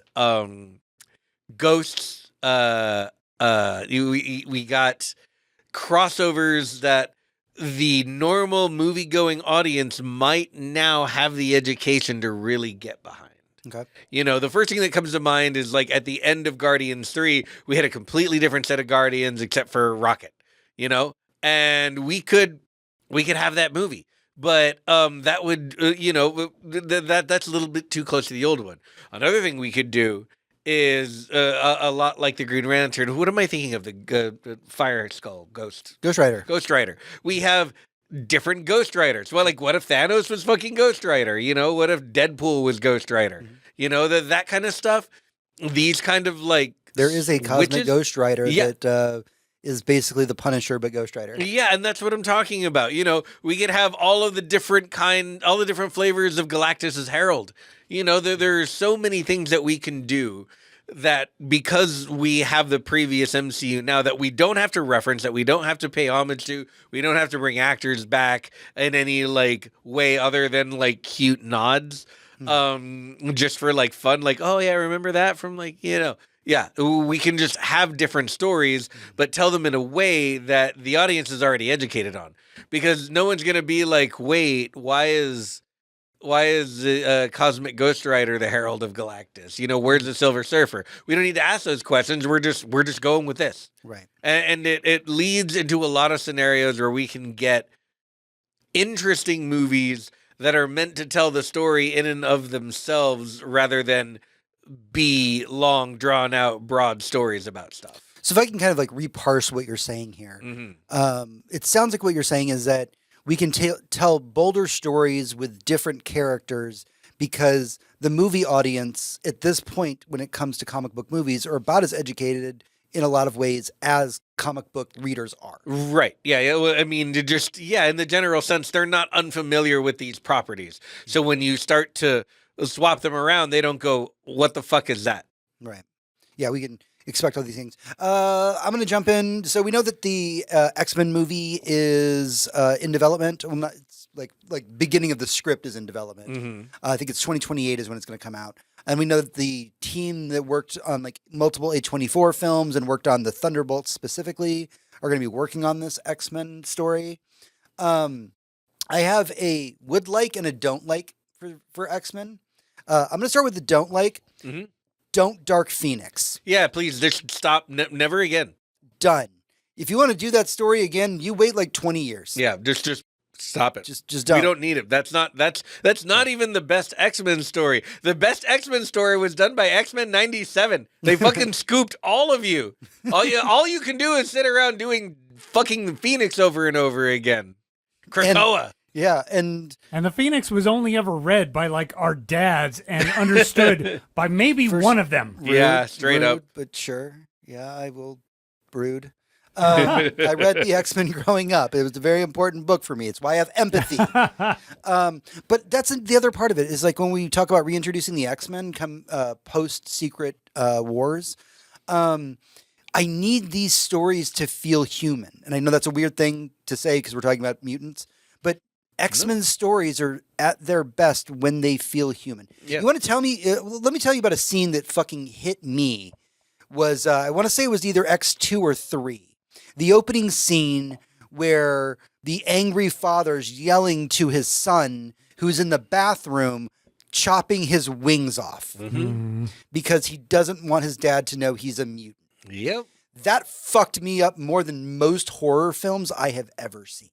ghosts. We got crossovers that the normal movie-going audience might now have the education to really get behind. Okay. The first thing that comes to mind is at the end of Guardians 3, we had a completely different set of Guardians except for Rocket. you know, and we could have that movie. But that would that's a little bit too close to the old one. Another thing we could do is a lot like the Green Lantern. What am I thinking of? The Fire Skull Ghost Ghost Rider. We have different Ghost Riders. Well, like, what if Thanos was fucking Ghost Rider? You know, what if Deadpool was Ghost Rider? Mhm. You know, that kind of stuff. These kind of like There is a cosmic switches. Ghost Rider Yeah. that is basically the Punisher, but Ghost Rider. Yeah, and that's what I'm talking about. You know, we could have all the different flavors of Galactus's Herald. You know, there's so many things that we can do that because we have the previous MCU now that we don't have to reference, that we don't have to pay homage to, we don't have to bring actors back in any like way other than like cute nods, just for like fun, like, oh yeah, remember that from like, you know. Yeah, we can just have different stories, but tell them in a way that the audience is already educated on. Because no one's going to be like, wait, why is Cosmic Ghost Rider the Herald of Galactus? You know, where's the Silver Surfer? We don't need to ask those questions. We're just going with this. Right. And it leads into a lot of scenarios where we can get interesting movies that are meant to tell the story in and of themselves rather than be long, drawn out, broad stories about stuff. So if I can kind of like reparse what you're saying here, Mm-hmm. it sounds like what you're saying is that we can tell bolder stories with different characters because the movie audience at this point, when it comes to comic book movies, are about as educated in a lot of ways as comic book readers are. Right. Yeah. Well, I mean, in the general sense, they're not unfamiliar with these properties. So when you start to swap them around, they don't go, what the fuck is that? Right. Yeah, we can expect all these things. I'm going to jump in. So we know that the X-Men movie is in development. Well, not, it's like beginning of the script is in development. Mm-hmm. I think it's 2028 is when it's going to come out. And we know that the team that worked on like multiple A24 films and worked on the Thunderbolts specifically are going to be working on this X-Men story. I have a would like and a don't like for X-Men. I'm going to start with the don't like. Mm-hmm. Don't Dark Phoenix. Yeah, please just stop. Never again. Done. If you want to do that story again, you wait like 20 years. Yeah, just stop it. Just don't. We don't need it. That's not even the best X-Men story. The best X-Men story was done by X-Men 97. They fucking scooped all of you. All you can do is sit around doing fucking Phoenix over and over again. Krakoa. Yeah, and the Phoenix was only ever read by like our dads and understood by maybe one of them. Yeah, straight up. But sure. Yeah, I will brood. I read the X-Men growing up. It was a very important book for me. It's why I have empathy. But that's the other part of it is like when we talk about reintroducing the X-Men come post Secret Wars, I need these stories to feel human. And I know that's a weird thing to say because we're talking about mutants, but X-Men stories are at their best when they feel human. Yeah. You want to tell me, let me tell you about a scene that fucking hit me was, I want to say it was either X2 or 3. The opening scene where the angry father's yelling to his son who's in the bathroom chopping his wings off because he doesn't want his dad to know he's a mutant. Yep. That fucked me up more than most horror films I have ever seen.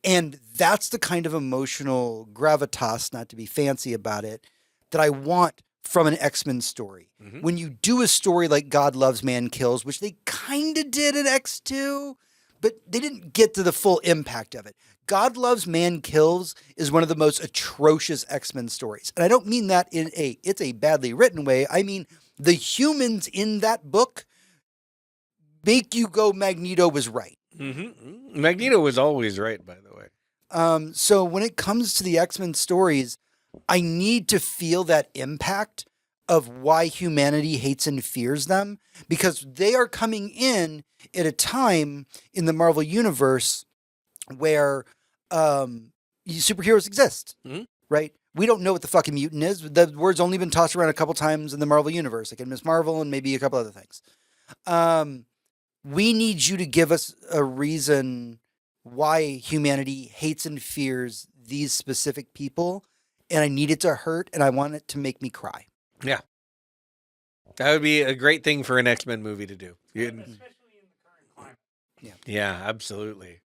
And that's the kind of emotional gravitas, not to be fancy about it, that I want from an X-Men story. Mm-hmm. When you do a story like God Loves, Man Kills, which they kind of did in X2, but they didn't get to the full impact of it. God Loves, Man Kills is one of the most atrocious X-Men stories. And I don't mean that in it's a badly written way. I mean, the humans in that book make you go, Magneto was right. Mm-hmm. Magneto was always right, by the way. So when it comes to the X-Men stories, I need to feel that impact of why humanity hates and fears them, because they are coming in at a time in the Marvel Universe where superheroes exist, right? We don't know what the fucking mutant is. The word's only been tossed around a couple times in the Marvel Universe, like in Ms. Marvel and maybe a couple other things. We need you to give us a reason why humanity hates and fears these specific people, and I need it to hurt, and I want it to make me cry. Yeah. That would be a great thing for an X-Men movie to do. Especially in the current climate. Yeah, absolutely.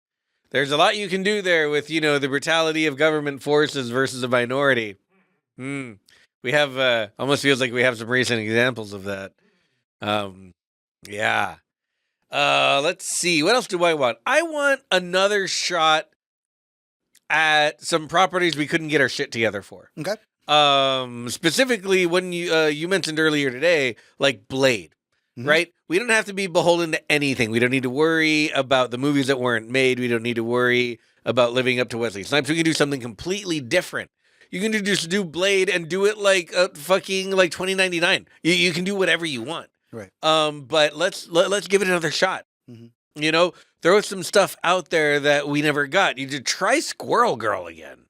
There's a lot you can do there with, the brutality of government forces versus a minority. We have, almost feels like we have some recent examples of that. Yeah. Let's see. What else do I want? I want another shot at some properties we couldn't get our shit together for. Okay. Specifically when you mentioned earlier today, like Blade, right? We don't have to be beholden to anything. We don't need to worry about the movies that weren't made. We don't need to worry about living up to Wesley Snipes. We can do something completely different. You can just do Blade and do it like fucking like 2099. You can do whatever you want. Right. But let's give it another shot. Throw some stuff out there that we never got. You should try Squirrel Girl again.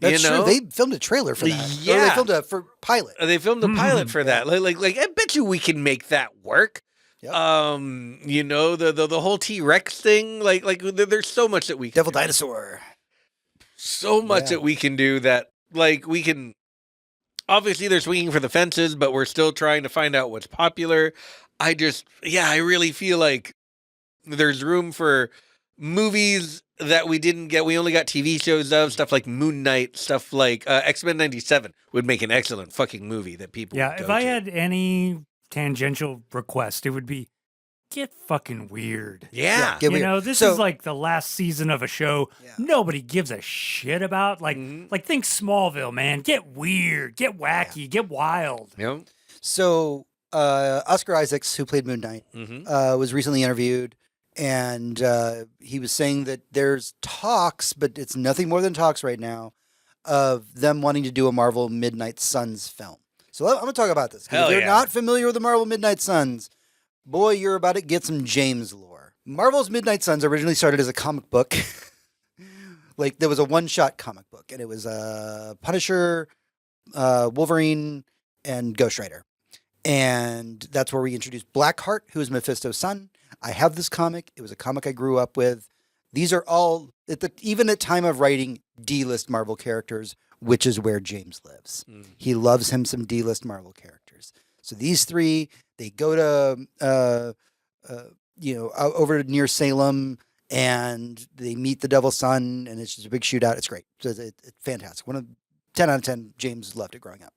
That's true. They filmed a trailer for that. Yeah. Or they filmed a pilot. They filmed a pilot for that. Like I bet you we can make that work. Yep. The whole T-Rex thing. Like there's so much that we can Devil do. Dinosaur. So much that we can do that. Like we can. Obviously, they're swinging for the fences, but we're still trying to find out what's popular. I really feel like there's room for movies that we didn't get. We only got TV shows of, stuff like Moon Knight, stuff like X-Men 97 would make an excellent fucking movie that people would go if I to. had any tangential request, it would be get fucking weird. Yeah. Get weird. This is like the last season of a show nobody gives a shit about. Like think Smallville, man. Get weird, get wacky, get wild. Yep. So Oscar Isaacs, who played Moon Knight, was recently interviewed, and he was saying that there's talks, but it's nothing more than talks right now, of them wanting to do a Marvel Midnight Suns film. So I'm going to talk about this. If you're not familiar with the Marvel Midnight Suns, boy, you're about to get some James lore. Marvel's Midnight Suns originally started as a comic book. Like, there was a one-shot comic book, and it was Punisher, Wolverine, and Ghost Rider. And that's where we introduced Blackheart, who is Mephisto's son. I have this comic. It was a comic I grew up with. These are all, even at time of writing, D-list Marvel characters, which is where James lives. He loves him some D-list Marvel characters. So these three, they go to, over near Salem, and they meet the Devil's Son, and it's just a big shootout. It's great. It's fantastic. 10 out of 10, James loved it growing up.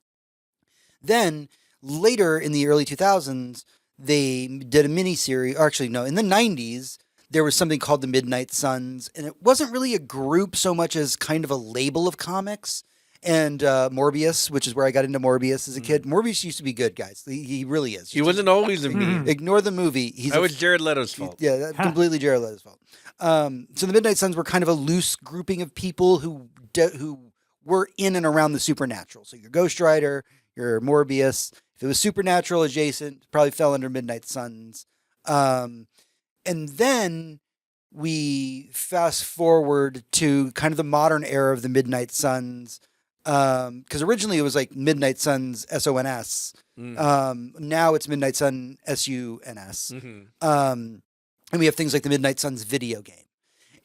Then, later in the early 2000s, they did a miniseries, or actually, no, in the 90s, there was something called the Midnight Suns, and it wasn't really a group so much as kind of a label of comics. And Morbius, which is where I got into Morbius as a kid. Morbius used to be good, guys. He really is. He wasn't always a me. Ignore the movie. That was Jared Leto's fault. Yeah, that's completely Jared Leto's fault. So the Midnight Suns were kind of a loose grouping of people who were in and around the supernatural. So your Ghost Rider, your Morbius. If it was supernatural adjacent, probably fell under Midnight Suns. And then we fast forward to kind of the modern era of the Midnight Suns. Because originally it was like Midnight Suns SONS. Now it's Midnight Sun SUNS. And we have things like the Midnight Suns video game.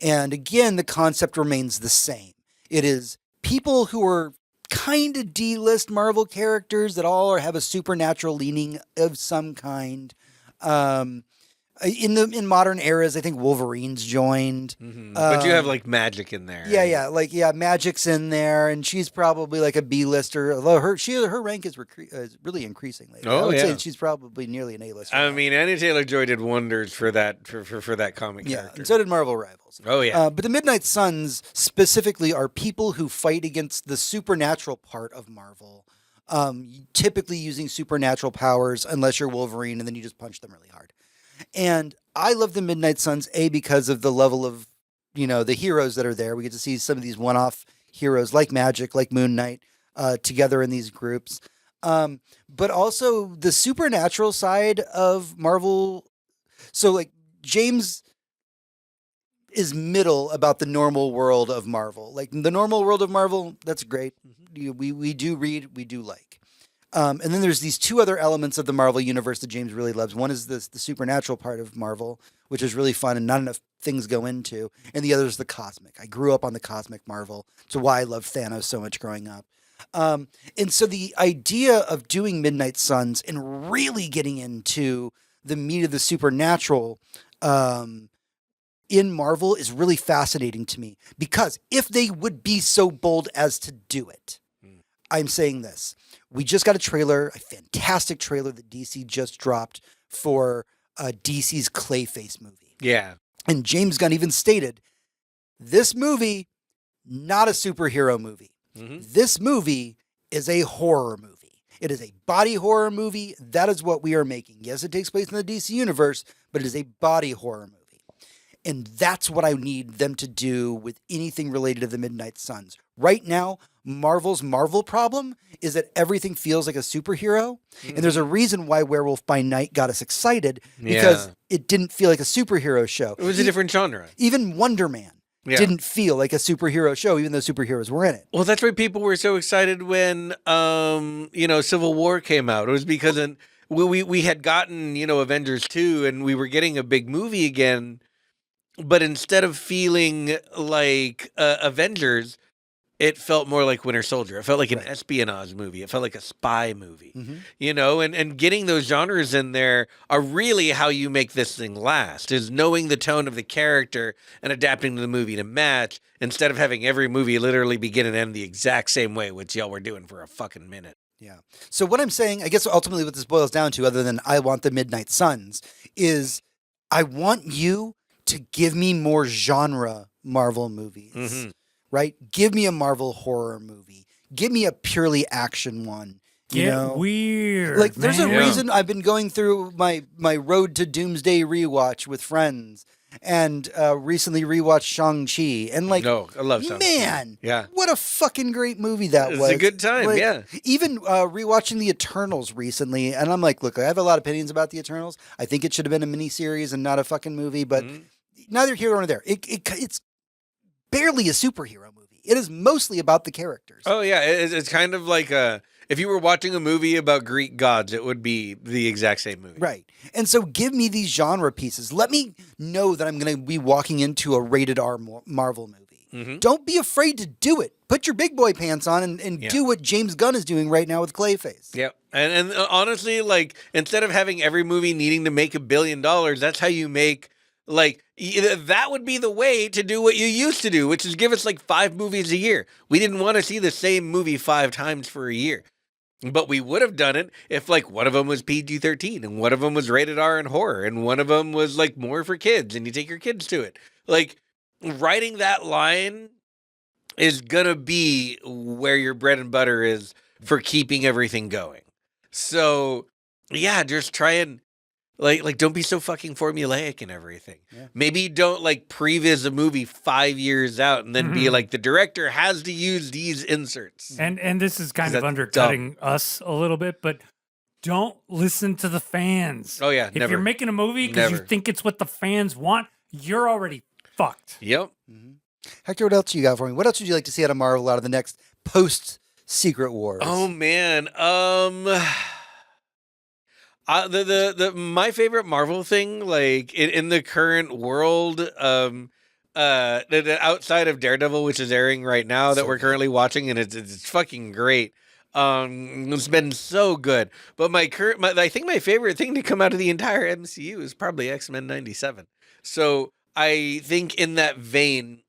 And again, the concept remains the same. It is people who are kind of D-list Marvel characters that all have a supernatural leaning of some kind. In modern eras, I think Wolverine's joined. But you have like Magic in there. Yeah, Magic's in there, and she's probably like a B-lister. Although her rank is really increasing lately. I would say she's probably nearly an A-lister. I mean, Anya Taylor-Joy did wonders for that for that comic character. And so did Marvel Rivals. Oh yeah. But the Midnight Suns specifically are people who fight against the supernatural part of Marvel. Typically using supernatural powers, unless you're Wolverine, and then you just punch them really hard. And I love the Midnight Suns, because of the level of, the heroes that are there. We get to see some of these one-off heroes like Magic, like Moon Knight, together in these groups. But also the supernatural side of Marvel. So, like, James is middle about the normal world of Marvel. Like, the normal world of Marvel, that's great. We do read, we do like. And then there's these two other elements of the Marvel universe that James really loves. One is the supernatural part of Marvel, which is really fun and not enough things go into. And the other is the cosmic. I grew up on the cosmic Marvel. So why I love Thanos so much growing up. And so the idea of doing Midnight Suns and really getting into the meat of the supernatural in Marvel is really fascinating to me, because if they would be so bold as to do it, I'm saying this. We just got a fantastic trailer that DC just dropped for DC's Clayface movie. Yeah. And James Gunn even stated, this movie, not a superhero movie. This movie is a horror movie. It is a body horror movie. That is what we are making. Yes, it takes place in the DC universe, but it is a body horror movie. And that's what I need them to do with anything related to the Midnight Suns. Right now, Marvel's Marvel problem is that everything feels like a superhero. And there's a reason why Werewolf by Night got us excited, because it didn't feel like a superhero show. It was a different genre. Even Wonder Man didn't feel like a superhero show, even though superheroes were in it. Well, that's why people were so excited when, Civil War came out. It was because we had gotten, Avengers 2, and we were getting a big movie again. But instead of feeling like Avengers, it felt more like Winter Soldier. It felt like an espionage movie. It felt like a spy movie, and getting those genres in there are really how you make this thing last, is knowing the tone of the character and adapting the movie to match, instead of having every movie literally begin and end the exact same way, which y'all were doing for a fucking minute. Yeah. So what I'm saying, I guess ultimately what this boils down to, other than I want the Midnight Suns, is I want you to give me more genre Marvel movies, right? Give me a Marvel horror movie. Give me a purely action one. Get weird. Like, there's a man. reason I've been going through my Road to Doomsday rewatch with friends, and recently rewatched Shang-Chi. And I love Shang-Chi. Man, what a fucking great movie that was. It was a good time, Even rewatching The Eternals recently, and I'm like, look, I have a lot of opinions about The Eternals. I think it should have been a miniseries and not a fucking movie, but neither here nor there. It's barely a superhero movie. It is mostly about the characters. Oh, yeah. It's kind of like if you were watching a movie about Greek gods, it would be the exact same movie. Right. And so give me these genre pieces. Let me know that I'm going to be walking into a rated R Marvel movie. Don't be afraid to do it. Put your big boy pants on and do what James Gunn is doing right now with Clayface. Yeah. And honestly, instead of having every movie needing to make $1 billion, that's how you make... that would be the way to do what you used to do, which is give us 5 movies a year. We didn't want to see the same movie 5 times for a year. But we would have done it if one of them was PG-13 and one of them was rated R and horror and one of them was more for kids and you take your kids to it. Writing that line is going to be where your bread and butter is for keeping everything going. So, yeah, just try and don't be so fucking formulaic and everything. Yeah. Maybe don't previs a movie 5 years out and then be the director has to use these inserts. And this is kind of undercutting us a little bit, but don't listen to the fans. Oh yeah, if you're making a movie because you think it's what the fans want, you're already fucked. Yep. Hector, what else you got for me? What else would you like to see out of Marvel out of the next post Secret Wars? Oh man, my favorite Marvel thing, in the current world, outside of Daredevil, which is airing right now, that we're currently watching, and it's fucking great. It's been so good. But I think my favorite thing to come out of the entire MCU is probably X-Men 97. So I think in that vein,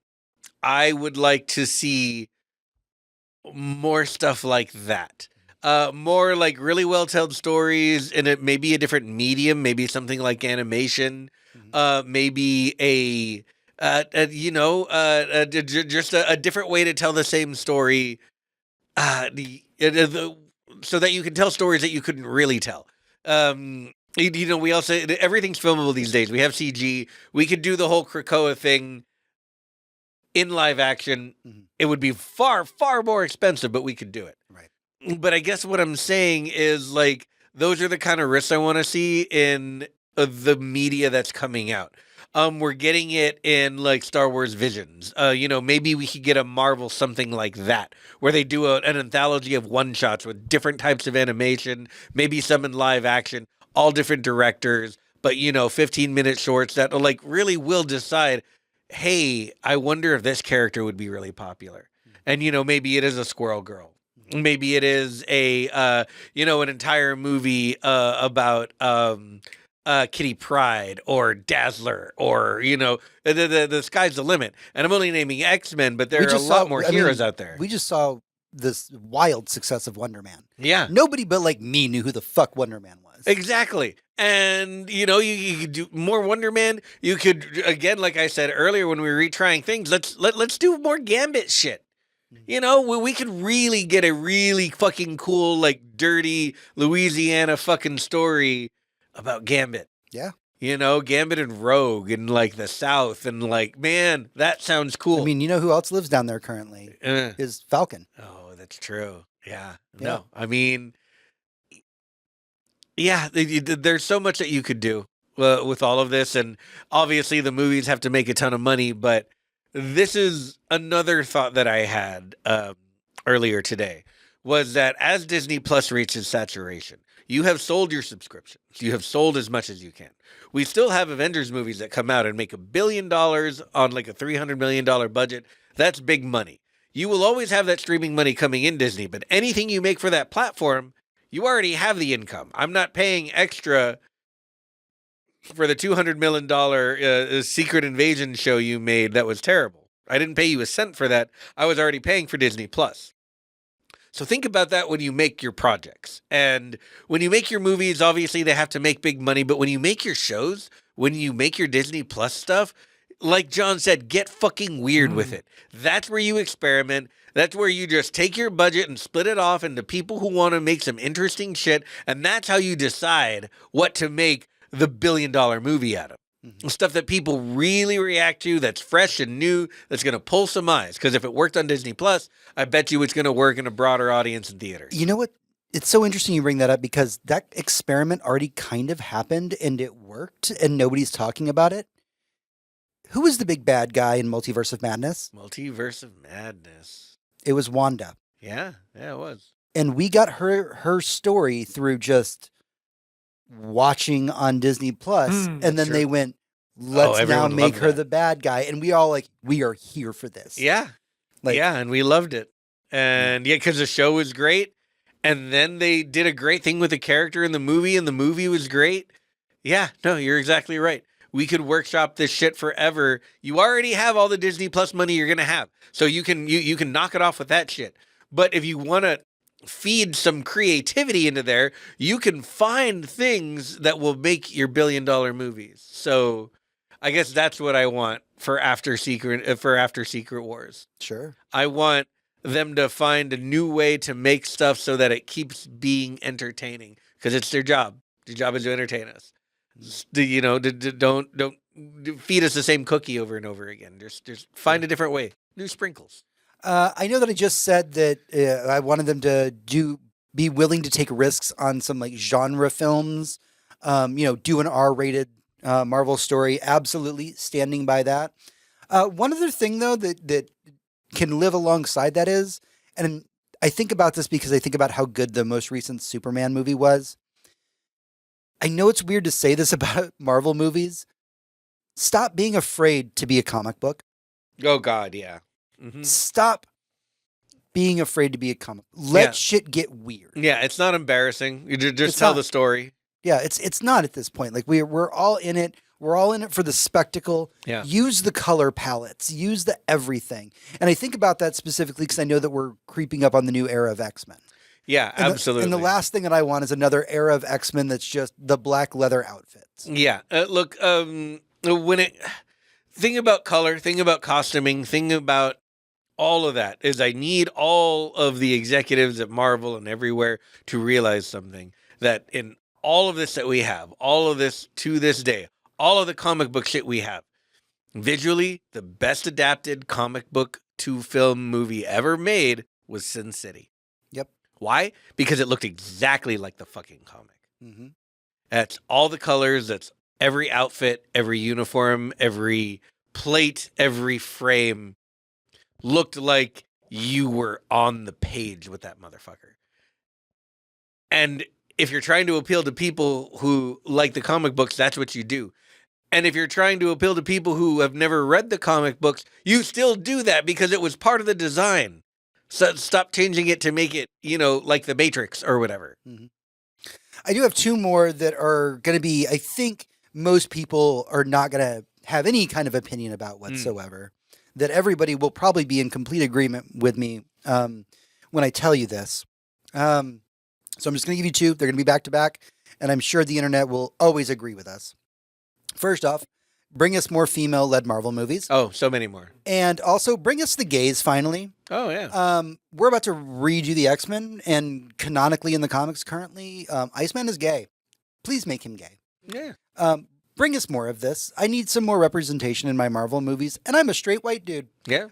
I would like to see more stuff like that. More really well-told stories, and it may be a different medium, maybe something like animation, maybe just a different way to tell the same story, so that you can tell stories that you couldn't really tell. We also, everything's filmable these days. We have CG. We could do the whole Krakoa thing in live action. It would be far, far more expensive, but we could do it. Right. But I guess what I'm saying is those are the kind of risks I want to see in the media that's coming out. We're getting it in Star Wars Visions. Maybe we could get a Marvel something like that, where they do an anthology of one-shots with different types of animation, maybe some in live action, all different directors, but 15-minute shorts that really will decide, hey, I wonder if this character would be really popular. And maybe it is a Squirrel Girl. Maybe it is an entire movie about Kitty Pryde or Dazzler or, the sky's the limit. And I'm only naming X-Men, but there are a lot more heroes out there. We just saw this wild success of Wonder Man. Yeah. Nobody but like me knew who the fuck Wonder Man was. Exactly. And, you could do more Wonder Man. You could, again, like I said earlier when we were retrying things, let's do more Gambit shit. We could really get a really fucking cool, like, dirty Louisiana fucking story about Gambit. Yeah. Gambit and Rogue and, like, the South. And, like, man, that sounds cool. I mean, you know who else lives down there currently? Is Falcon. Oh, that's true. Yeah. Yeah. No, I mean... Yeah, there's so much that you could do with all of this. And obviously the movies have to make a ton of money. But this is another thought that I had earlier today, was that as Disney Plus reaches saturation, you have sold your subscriptions. You have sold as much as you can. We still have Avengers movies that come out and make $1 billion on like a $300 million budget. That's big money. You will always have that streaming money coming in, Disney. But anything you make for that platform, you already have the income. I'm not paying extra for the $200 million Secret Invasion show you made that was terrible. I didn't pay you a cent for that. I was already paying for Disney Plus. So think about that when you make your projects. And when you make your movies, obviously they have to make big money. But when you make your shows, when you make your Disney Plus stuff, like John said, get fucking weird with it. That's where you experiment. That's where you just take your budget and split it off into people who want to make some interesting shit. And that's how you decide what to make the $1 billion movie out of. Stuff that people really react to, that's fresh and new, that's going to pull some eyes. Because if it worked on Disney Plus, I bet you it's going to work in a broader audience in theaters. You know what? It's so interesting you bring that up, because that experiment already kind of happened and it worked and nobody's talking about it. Who was the big bad guy in Multiverse of Madness? Multiverse of Madness. It was Wanda. Yeah, it was. And we got her story through just watching on Disney Plus, and then they went, let's now make her the bad guy. And we all we are here for this. Yeah. And we loved it. And because the show was great. And then they did a great thing with the character in the movie, and the movie was great. Yeah, no, you're exactly right. We could workshop this shit forever. You already have all the Disney Plus money you're going to have. So you can knock it off with that shit. But if you want to feed some creativity into there, you can find things that will make your $1 billion movies. So I guess that's what I want for after Secret Wars. Sure. I want them to find a new way to make stuff so that it keeps being entertaining, because it's their job. Their job is to entertain us. Don't feed us the same cookie over and over again. Just find a different way. New sprinkles. I know that I just said that I wanted them to be willing to take risks on some like genre films. Do an R-rated Marvel story. Absolutely standing by that. One other thing though that can live alongside that is, and I think about this because I think about how good the most recent Superman movie was. I know it's weird to say this about Marvel movies. Stop being afraid to be a comic book. Oh, God, yeah. Mm-hmm. Stop being afraid to be a comic. Let shit get weird. Yeah, it's not embarrassing. You just tell the story. Yeah, it's not at this point. Like we're all in it. We're all in it for the spectacle. Yeah. Use the color palettes. Use the everything. And I think about that specifically because I know that we're creeping up on the new era of X-Men. Yeah, absolutely. And the last thing that I want is another era of X-Men that's just the black leather outfits. Yeah. Look, think about color, think about costuming, think about all of that. Is I need all of the executives at Marvel and everywhere to realize something, that in all of this that we have, all of this to this day, all of the comic book shit we have, visually, the best adapted comic book to film movie ever made was Sin City. Yep. Why? Because it looked exactly like the fucking comic. Mm-hmm. That's all the colors. That's every outfit, every uniform, every plate, every frame looked like you were on the page with that motherfucker. And if you're trying to appeal to people who like the comic books, that's what you do. And if you're trying to appeal to people who have never read the comic books, you still do that because it was part of the design. So stop changing it to make it, like the Matrix or whatever. Mm-hmm. I do have two more that are going to be, I think most people are not going to have any kind of opinion about whatsoever. That everybody will probably be in complete agreement with me when I tell you this. So I'm just going to give you two. They're going to be back to back, and I'm sure the internet will always agree with us. First off, bring us more female-led Marvel movies. Oh, so many more. And also bring us the gays finally. Oh, yeah. We're about to redo the X-Men, and canonically in the comics currently, Iceman is gay. Please make him gay. Yeah. Bring us more of this. I need some more representation in my Marvel movies, and I'm a straight white dude. Yeah.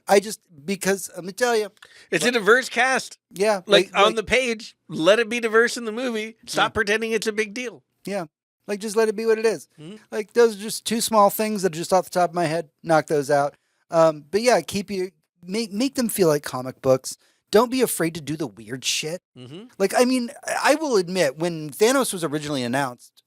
Because let me tell you. It's a diverse cast. Yeah. Like on the page, let it be diverse in the movie. Stop pretending it's a big deal. Yeah. Like, just let it be what it is. Mhm. Like, those are just two small things that are just off the top of my head. Knock those out. But yeah, make them feel like comic books. Don't be afraid to do the weird shit. Mm-hmm. Like, I mean, I will admit, when Thanos was originally announced,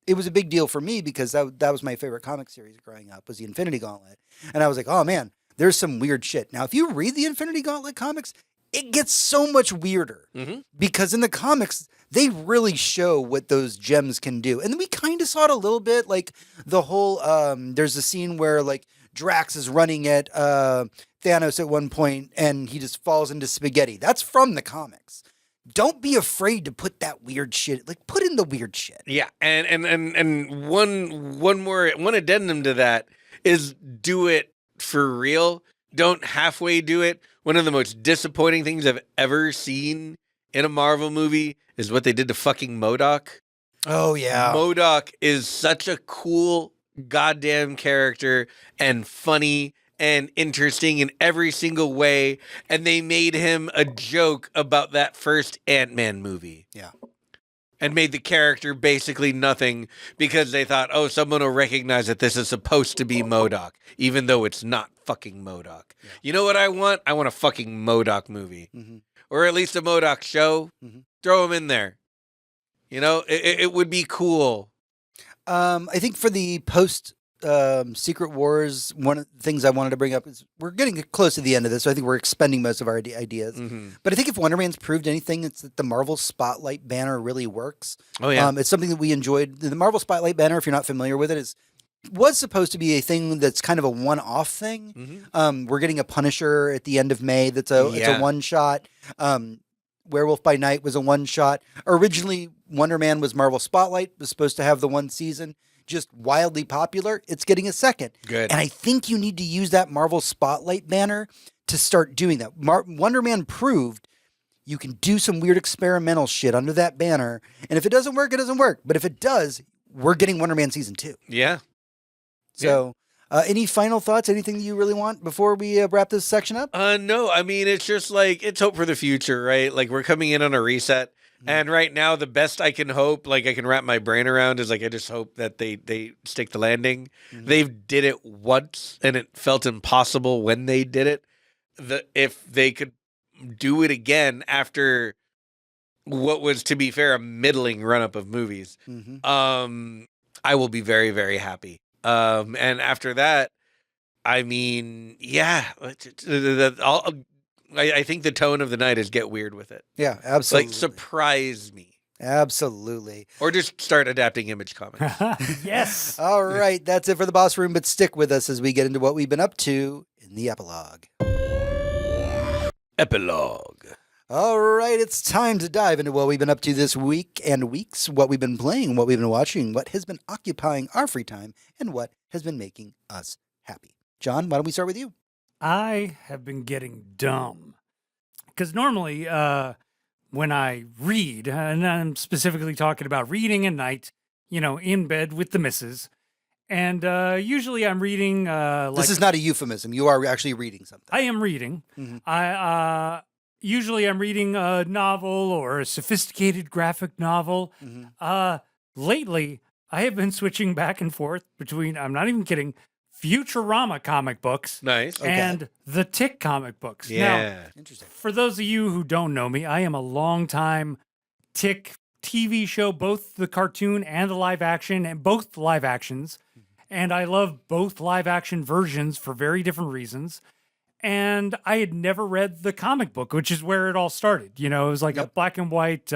it was a big deal for me because that was my favorite comic series growing up, was the Infinity Gauntlet. And I was like, oh man, there's some weird shit. Now, if you read the Infinity Gauntlet comics, it gets so much weirder because in the comics, they really show what those gems can do. And then we kind of saw it a little bit, like the whole, there's a scene where like Drax is running at Thanos at one point and he just falls into spaghetti. That's from the comics. Don't be afraid to put that weird shit. Like, put in the weird shit. Yeah, and one addendum to that is do it for real. Don't halfway do it. One of the most disappointing things I've ever seen in a Marvel movie is what they did to fucking MODOK. Oh yeah, MODOK is such a cool goddamn character and funny and interesting in every single way, and they made him a joke about that first Ant-Man movie. Yeah. And made the character basically nothing because they thought, oh, someone will recognize that this is supposed to be MODOK, even though it's not fucking MODOK. Yeah. You know what I want? I want a fucking MODOK movie. Or at least a MODOK show. Throw him in there. You know, it would be cool. I think for the post Secret Wars, one of the things I wanted to bring up is we're getting close to the end of this, so I think we're expending most of our ideas. But I think if Wonder Man's proved anything, it's that the Marvel Spotlight banner really works. Oh, yeah. It's something that we enjoyed. The Marvel Spotlight banner, if you're not familiar with it, was supposed to be a thing that's kind of a one-off thing. We're getting a Punisher at the end of May that's it's a one-shot. Werewolf by Night was a one-shot. Originally, Wonder Man was Marvel Spotlight, was supposed to have the one season. Just wildly popular. It's getting a second. Good. And I think you need to use that Marvel Spotlight banner to start doing that. Wonder Man proved you can do some weird experimental shit under that banner. And if it doesn't work, it doesn't work. But if it does, we're getting Wonder Man season 2. Yeah. So any final thoughts? Anything that you really want before we wrap this section up? No, I mean, it's just like, it's hope for the future, right? Like, we're coming in on a reset. And right now, the best I can hope, like I can wrap my brain around, is like I just hope that they stick the landing. They've did it once, and it felt impossible when they did it. If they could do it again after what was, to be fair, a middling run-up of movies, I will be very, very happy. And after that, I mean, yeah, I think the tone of the night is get weird with it. Yeah, absolutely. Like, surprise me. Absolutely. Or just start adapting Image comics. Yes. All right, that's it for the Boss Room, but stick with us as we get into what we've been up to in the epilogue. Epilogue. All right, it's time to dive into what we've been up to this week and weeks, what we've been playing, what we've been watching, what has been occupying our free time, and what has been making us happy. John, why don't we start with you? I have been getting dumb. Because normally, when I read, and I'm specifically talking about reading at night, you know, in bed with the missus, and usually I'm reading... this is not a euphemism. You are actually reading something. I am reading. Usually I'm reading a novel or a sophisticated graphic novel. Lately, I have been switching back and forth between, I'm not even kidding, Futurama comic books Nice. and the Tick comic books. Yeah. Now, Interesting. for those of you who don't know me, I am a longtime Tick TV show, both the cartoon and the live action, and both live actions. And I love both live action versions for very different reasons. And I had never read the comic book, which is where it all started. You know, it was like a black and white,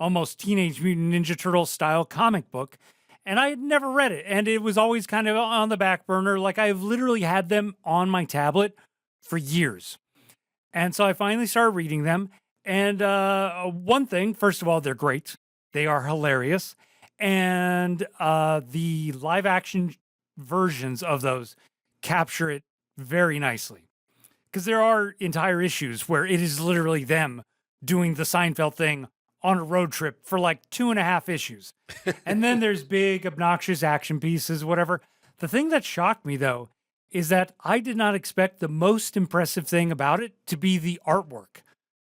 almost Teenage Mutant Ninja Turtle style comic book. And I had never read it. And it was always kind of on the back burner. Like I've literally had them on my tablet for years. And so I finally started reading them. And one thing, first of all, they're great. They are hilarious. And the live action versions of those capture it very nicely. Because there are entire issues where it is literally them doing the Seinfeld thing on a road trip for like 2.5 issues. And then there's big, obnoxious action pieces, whatever. The thing that shocked me, though, is that I did not expect the most impressive thing about it to be the artwork.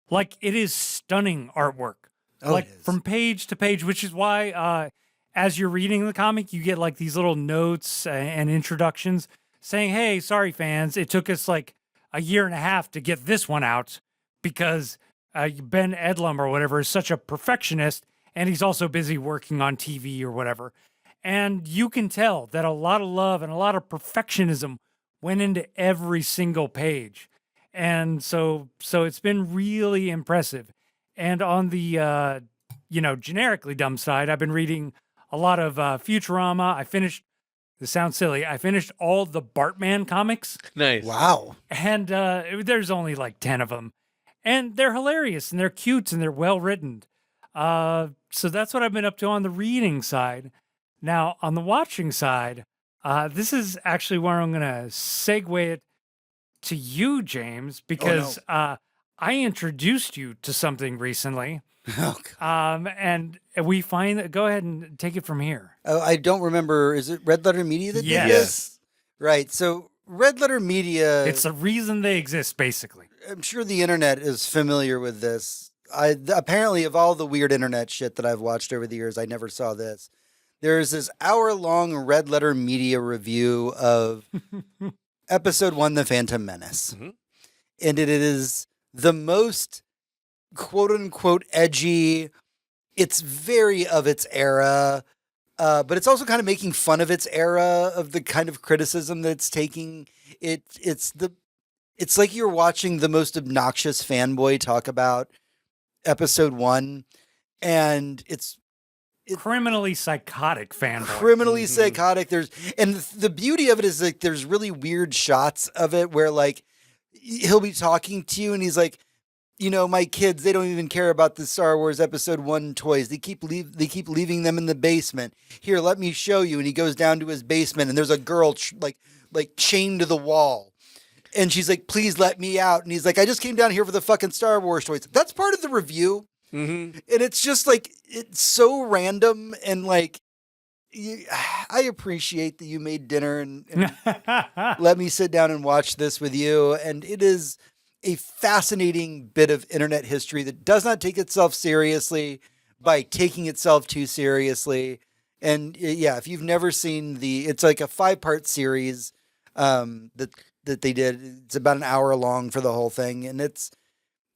Like, it is stunning artwork. Oh, like, it is. from page to page, which is why as you're reading the comic, you get like these little notes and introductions saying, hey, sorry, fans, it took us like a year and a half to get this one out because Ben Edlum or whatever is such a perfectionist, and he's also busy working on TV or whatever. And you can tell that a lot of love and a lot of perfectionism went into every single page. And so it's been really impressive. And on the, generically dumb side, I've been reading a lot of Futurama. This sounds silly, I finished all the Bartman comics. Nice. Wow. And there's only like 10 of them. And they're hilarious and they're cute and they're well written. So that's what I've been up to on the reading side. Now, on the watching side, this is actually where I'm going to segue it to you, James, because I introduced you to something recently. Oh, God. And we find, go ahead and take it from here. Oh, I don't remember. Is it Red Letter Media that did Yes. this? Right. So Red Letter Media. It's the reason they exist, basically. I'm sure the internet is familiar with this. Apparently, of all the weird internet shit that I've watched over the years, I never saw this. There's this hour-long Red Letter Media review of Episode 1, The Phantom Menace. Mhm. And it is the most quote-unquote edgy. It's very of its era, but it's also kind of making fun of its era, of the kind of criticism that it's taking. It's like you're watching the most obnoxious fanboy talk about Episode 1, and it's Criminally psychotic fanboy. criminally psychotic. And the beauty of it is like there's really weird shots of it where like he'll be talking to you and he's like, my kids, they don't even care about the Star Wars Episode 1 toys. They keep leaving them in the basement. Here, let me show you. And he goes down to his basement and there's a girl like chained to the wall. And she's like, please let me out. And he's like, I just came down here for the fucking Star Wars toys. That's part of the review. Mm-hmm. And it's just like, it's so random. And like, I appreciate that you made dinner and let me sit down and watch this with you. And it is a fascinating bit of internet history that does not take itself seriously by taking itself too seriously. And yeah, if you've never seen it's like a 5-part series that they did. It's about an hour long for the whole thing. And it's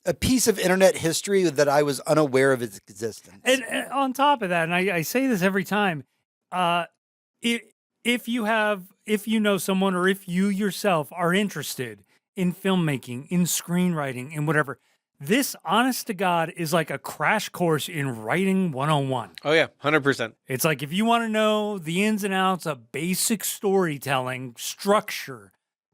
a piece of internet history that I was unaware of its existence. And on top of that, and I say this every time, if you know someone or if you yourself are interested in filmmaking, in screenwriting, in whatever, this, honest to God, is like a crash course in writing 101. Oh, yeah, 100%. It's like if you want to know the ins and outs of basic storytelling structure,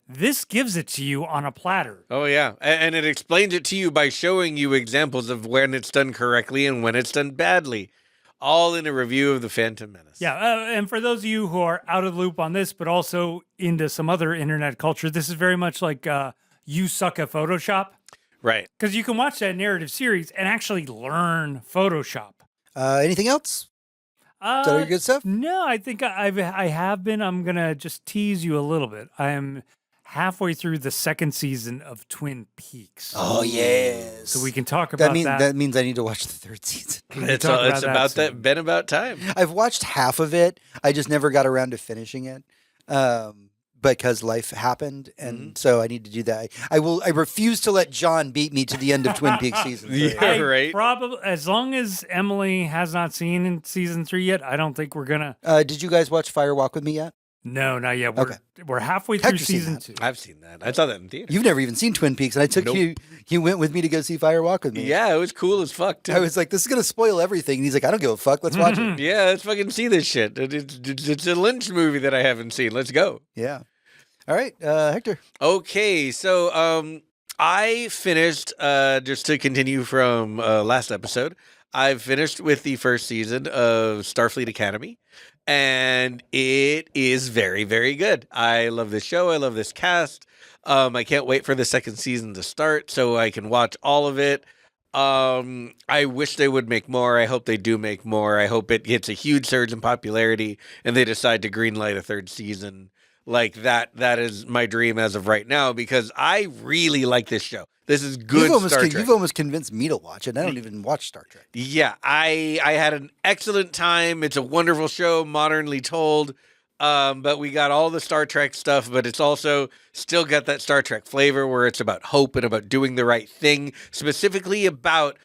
this gives it to you on a platter. Oh, yeah. And it explains it to you by showing you examples of when it's done correctly and when it's done badly. All in a review of The Phantom Menace. Yeah, and for those of you who are out of the loop on this, but also into some other internet culture, this is very much like You Suck at Photoshop. Right. Because you can watch that narrative series and actually learn Photoshop. Anything else? Is that all your good stuff? No, I think I have been. I'm going to just tease you a little bit. I am halfway through the second season of Twin Peaks. Oh, yes. So we can talk about that. That means I need to watch the third season. It's talk about soon. that. Been about time. I've watched half of it. I just never got around to finishing it because life happened. And so I need to do that. I refuse to let John beat me to the end of Twin Peaks season 3. Yeah. Right. Probably, as long as Emily has not seen in season 3 yet, I don't think we're going to. Did you guys watch Fire Walk with Me yet? No, not yet. Okay. We're halfway through Hector's seen season that. 2. I've seen that. I saw that in theater. You've never even seen Twin Peaks, and I took Nope. you went with me to go see Fire Walk with me. Yeah, it was cool as fuck, too. I was like, this is going to spoil everything. And he's like, I don't give a fuck. Let's watch it. Yeah, let's fucking see this shit. It's a Lynch movie that I haven't seen. Let's go. Yeah. All right, Hector. Okay, so I finished, just to continue from last episode, I've finished with the first season of Starfleet Academy, and it is very, very good. I love this show. I love this cast. I can't wait for the second season to start so I can watch all of it. I wish they would make more. I hope they do make more. I hope it gets a huge surge in popularity and they decide to greenlight a third season. Like that is my dream as of right now because I really like this show. This is good Star Trek. You've almost convinced me to watch it. I don't even watch Star Trek. Yeah, I had an excellent time. It's a wonderful show, modernly told. But we got all the Star Trek stuff, but it's also still got that Star Trek flavor where it's about hope and about doing the right thing, specifically about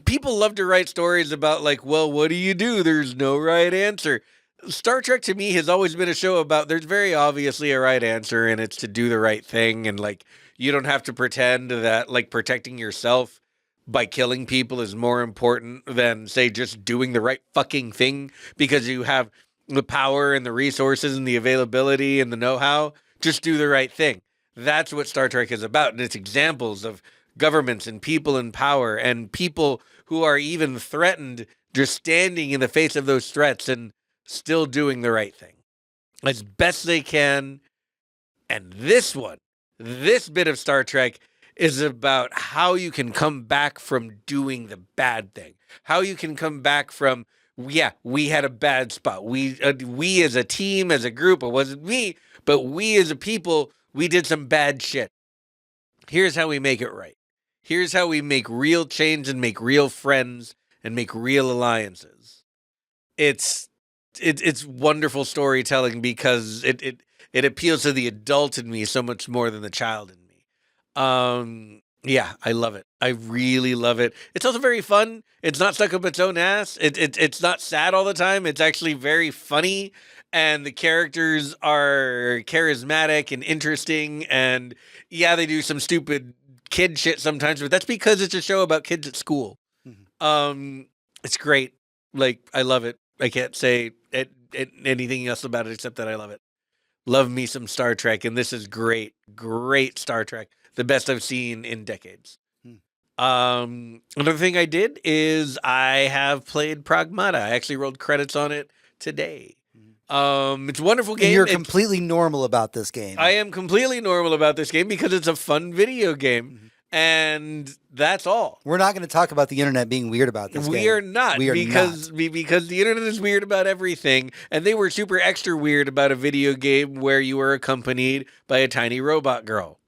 people love to write stories about like, well, what do you do? There's no right answer. Star Trek to me has always been a show about there's very obviously a right answer and it's to do the right thing. And like, you don't have to pretend that like protecting yourself by killing people is more important than say just doing the right fucking thing because you have the power and the resources and the availability and the know-how. Just do the right thing. That's what Star Trek is about. And it's examples of governments and people in power and people who are even threatened just standing in the face of those threats and still doing the right thing as best they can. And this bit of Star Trek is about how you can come back from doing the bad thing, how you can come back from, yeah, we had a bad spot. We as a team, as a group, it wasn't me, but we as a people, we did some bad shit. Here's how we make it right. Here's how we make real change and make real friends and make real alliances. It's wonderful storytelling because it appeals to the adult in me so much more than the child in me. Yeah, I love it. I really love it. It's also very fun. It's not stuck up its own ass. It's not sad all the time. It's actually very funny, and the characters are charismatic and interesting. And yeah, they do some stupid kid shit sometimes, but that's because it's a show about kids at school. Mm-hmm. It's great. Like I love it. I can't say anything else about it except that I love it. Love me some Star Trek, and this is great, great Star Trek. The best I've seen in decades. Another thing I did is I have played Pragmata. I actually rolled credits on it today. It's a wonderful game. And you're completely normal about this game. I am completely normal about this game because it's a fun video game. Mm-hmm. And that's all. We're not going to talk about the internet being weird about this game. We are not. Because the internet is weird about everything. And they were super extra weird about a video game where you were accompanied by a tiny robot girl.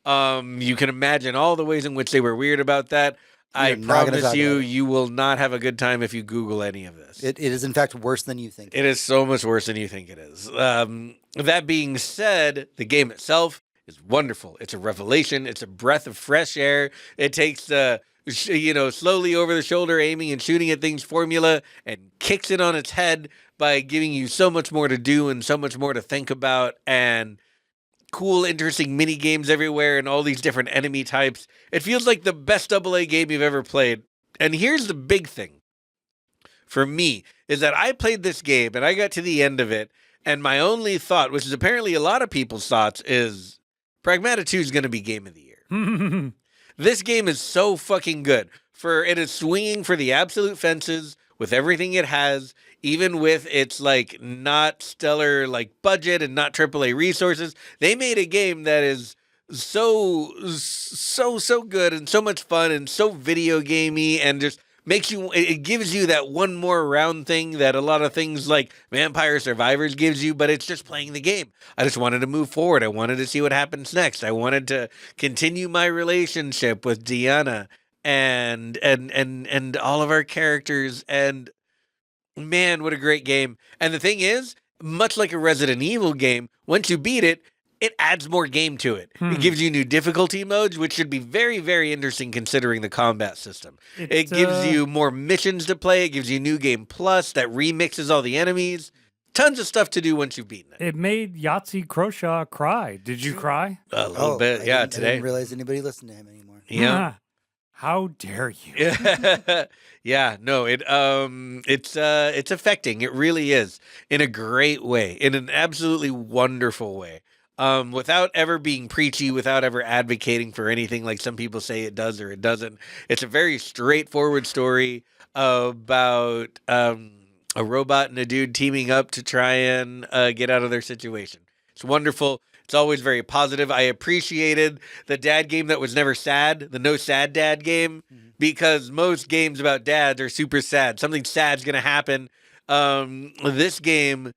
You can imagine all the ways in which they were weird about that. I promise you will not have a good time if you Google any of this. It is, in fact, worse than you think. It is so much worse than you think it is. That being said, the game itself is wonderful. It's a revelation. It's a breath of fresh air. It takes the, slowly over the shoulder aiming and shooting at things formula and kicks it on its head by giving you so much more to do and so much more to think about and cool, interesting mini games everywhere and all these different enemy types. It feels like the best AA game you've ever played. And here's the big thing for me is that I played this game and I got to the end of it. And my only thought, which is apparently a lot of people's thoughts, is Pragmata 2 is going to be game of the year. This game is so fucking good. It is swinging for the absolute fences with everything it has, even with its like not stellar like budget and not AAA resources. They made a game that is so good and so much fun and so video gamey and just it gives you that one more round thing that a lot of things like Vampire Survivors gives you, but it's just playing the game. I just wanted to move forward. I wanted to see what happens next. I wanted to continue my relationship with Deanna and all of our characters. And man, what a great game. And the thing is, much like a Resident Evil game, once you beat it, it adds more game to it. It gives you new difficulty modes, which should be very, very interesting considering the combat system. It gives you more missions to play. It gives you New Game Plus that remixes all the enemies. tons of stuff to do once you've beaten it. It made Yahtzee Croshaw cry. Did you cry? A little bit, I today. didn't realize anybody listened to him anymore. Yeah. How dare you? Yeah, no, it's affecting. It really is, in a great way, in an absolutely wonderful way. Without ever being preachy, without ever advocating for anything like some people say it does or it doesn't. It's a very straightforward story about a robot and a dude teaming up to try and get out of their situation. It's wonderful. It's always very positive. I appreciated the dad game that was never sad, the no sad dad game, because most games about dads are super sad. Something sad's going to happen. This game,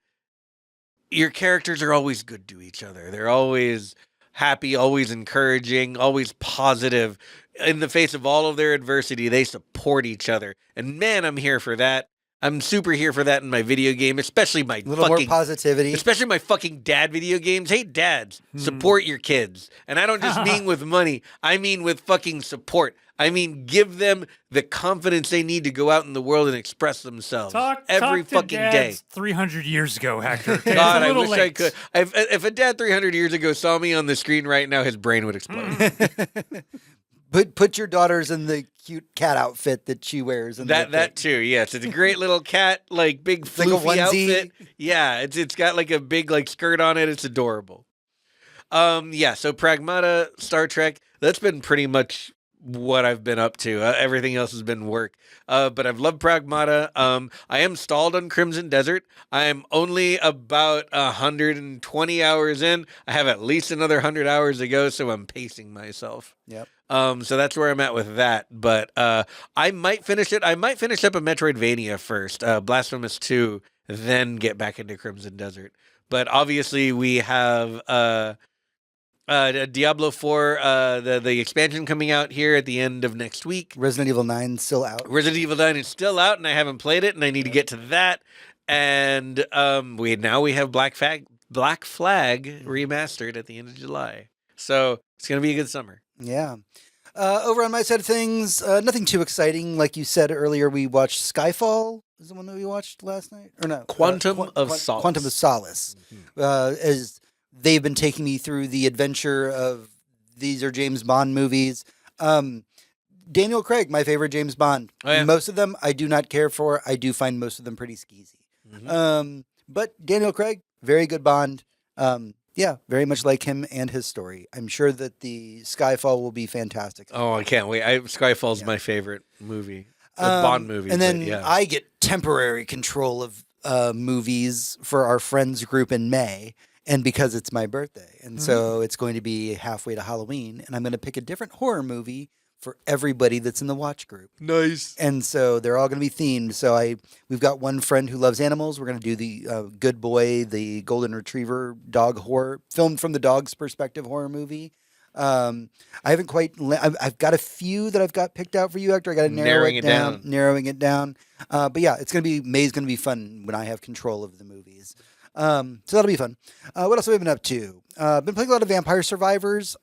your characters are always good to each other. They're always happy, always encouraging, always positive. In the face of all of their adversity, they support each other. And man, I'm here for that. I'm super here for that in my video game, especially my A little more positivity. especially my fucking dad video games. Hey, dads, support your kids. And I don't just mean with money. I mean with fucking support. I mean, give them the confidence they need to go out in the world and express themselves every talk to fucking dads day. 300 years ago, Hector. Okay, God, it's a I little wish I late. could. If a dad 300 years ago saw me on the screen right now, his brain would explode. Put your daughters in the cute cat outfit that she wears. In That too, yes. It's a great little cat, like big like a floofy onesie. outfit. Yeah, it's got like a big like skirt on it. It's adorable. Yeah. So Pragmata, Star Trek. That's been pretty much what I've been up to. Everything else has been work. But I've loved Pragmata. I am stalled on Crimson Desert. I am only about 120 hours in. I have at least another 100 hours to go, so I'm pacing myself. Yep. So that's where I'm at with that. But I might finish it. I might finish up a Metroidvania first, Blasphemous 2, then get back into Crimson Desert. But obviously we have Diablo 4, the expansion coming out here at the end of next week. Resident Evil 9 still out. Resident Evil 9 is still out, and I haven't played it, and I need to get to that. And we have Black Flag remastered at the end of July. So it's going to be a good summer. Yeah. Over on my side of things, nothing too exciting. Like you said earlier, we watched Skyfall. Is the one that we watched last night? Or no? Quantum of Solace. Quantum of Solace. As they've been taking me through the adventure of these are James Bond movies. Daniel Craig, my favorite James Bond. Oh, yeah. Most of them I do not care for. I do find most of them pretty skeezy. But Daniel Craig, very good Bond. Yeah, very much like him and his story. I'm sure that the Skyfall will be fantastic. Oh, I can't wait. Skyfall's my favorite movie. Bond movie. And then yeah. I get temporary control of movies for our friends group in May. And because it's my birthday. And so it's going to be halfway to Halloween. And I'm going to pick a different horror movie for everybody that's in the watch group. Nice. And so they're all going to be themed. So we've got one friend who loves animals. We're going to do the Good Boy, the Golden Retriever dog horror, filmed from the dog's perspective horror movie. I haven't quite. I've got a few that I've got picked out for you, Hector. I got to narrowing it down. But yeah, May's going to be fun when I have control of the movies. So that'll be fun. What else have I been up to? Been playing a lot of Vampire Survivors.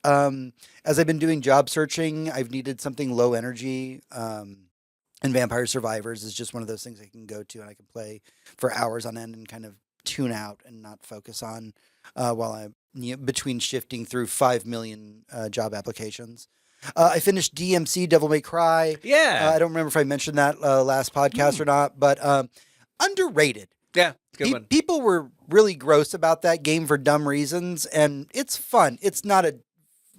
As I've been doing job searching, I've needed something low energy. And Vampire Survivors is just one of those things I can go to and I can play for hours on end and kind of tune out and not focus on while I'm between shifting through 5 million job applications. I finished DMC Devil May Cry. Yeah. I don't remember if I mentioned that last podcast or not, but underrated. Yeah, it's a good one. People were really gross about that game for dumb reasons, and it's fun. It's not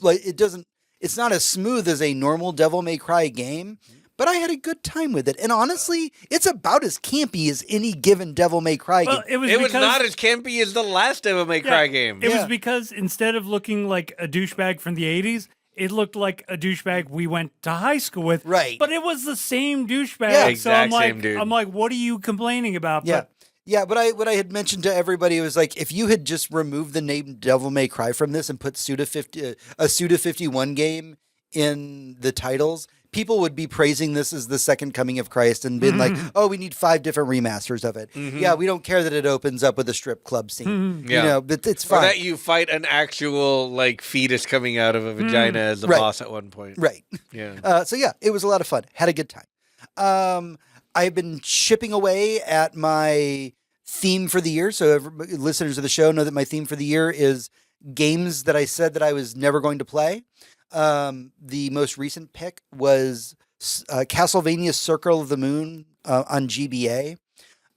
it's not as smooth as a normal Devil May Cry game, but I had a good time with it. And honestly, it's about as campy as any given Devil May Cry game. It was not as campy as the last Devil May Cry game. It was because instead of looking like a douchebag from the 80s, it looked like a douchebag we went to high school with. Right. But it was the same douchebag. Yeah. So I'm Exact like, same dude. I'm like, what are you complaining about? Yeah. But Yeah, but what I had mentioned to everybody was like, if you had just removed the name Devil May Cry from this and put a Suda 51 game in the titles, people would be praising this as the second coming of Christ and been like, oh, we need 5 different remasters of it. Yeah, we don't care that it opens up with a strip club scene. Yeah. You know, but it's fine. Or that you fight an actual like fetus coming out of a vagina as the Right. boss at one point. Right. Yeah. So yeah, it was a lot of fun. Had a good time. I've been chipping away at my theme for the year. So listeners of the show know that my theme for the year is games that I said that I was never going to play. The most recent pick was Castlevania Circle of the Moon on GBA.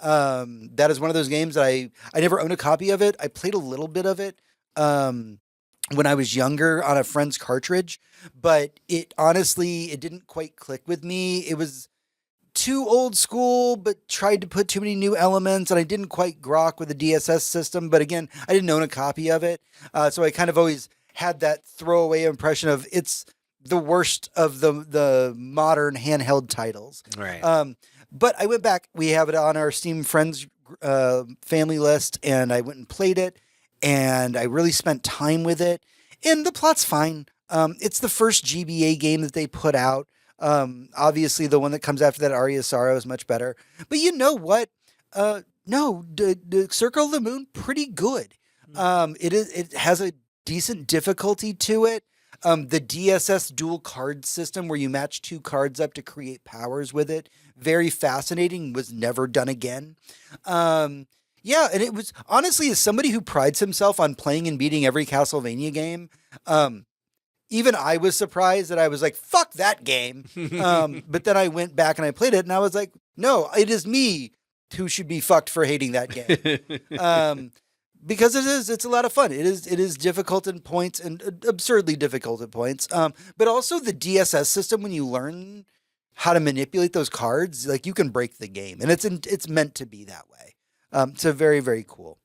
That is one of those games that I never owned a copy of it. I played a little bit of it when I was younger on a friend's cartridge, but it didn't quite click with me. It was too old school, but tried to put too many new elements, and I didn't quite grok with the DSS system. But again, I didn't own a copy of it, so I kind of always had that throwaway impression of it's the worst of the modern handheld titles. Right. But I went back. We have it on our Steam Friends family list, and I went and played it, and I really spent time with it. And the plot's fine. It's the first GBA game that they put out. Obviously, the one that comes after that, Aria Sorrow, is much better. But you know what? No, the Circle of the Moon, pretty good. It has a decent difficulty to it. The DSS dual card system where you match two cards up to create powers with it. Very fascinating. Was never done again. Yeah, and it was honestly, as somebody who prides himself on playing and beating every Castlevania game, even I was surprised that I was like, fuck that game. But then I went back and I played it and I was like, no, it is me who should be fucked for hating that game. Because it's a lot of fun. It is difficult in points and absurdly difficult at points. But also the DSS system, when you learn how to manipulate those cards, like you can break the game, and it's meant to be that way. So very, very cool.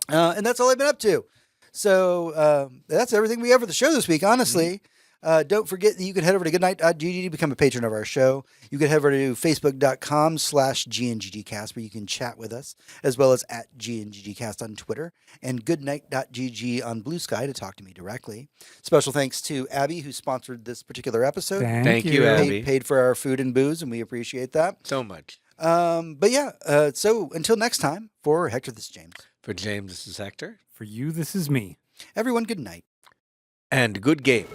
And that's all I've been up to. So that's everything we have for the show this week, honestly. Don't forget that you can head over to goodnight.gg to become a patron of our show. You can head over to facebook.com/GNGGcast where you can chat with us, as well as at GNGGcast on Twitter, and goodnight.gg on Blue Sky to talk to me directly. Special thanks to Abby, who sponsored this particular episode. Thank you, Abby. Paid for our food and booze, and we appreciate that. So much. But yeah, so until next time, for Hector, this is James. For James, this is Hector. For you, this is me. Everyone, good night. And good game.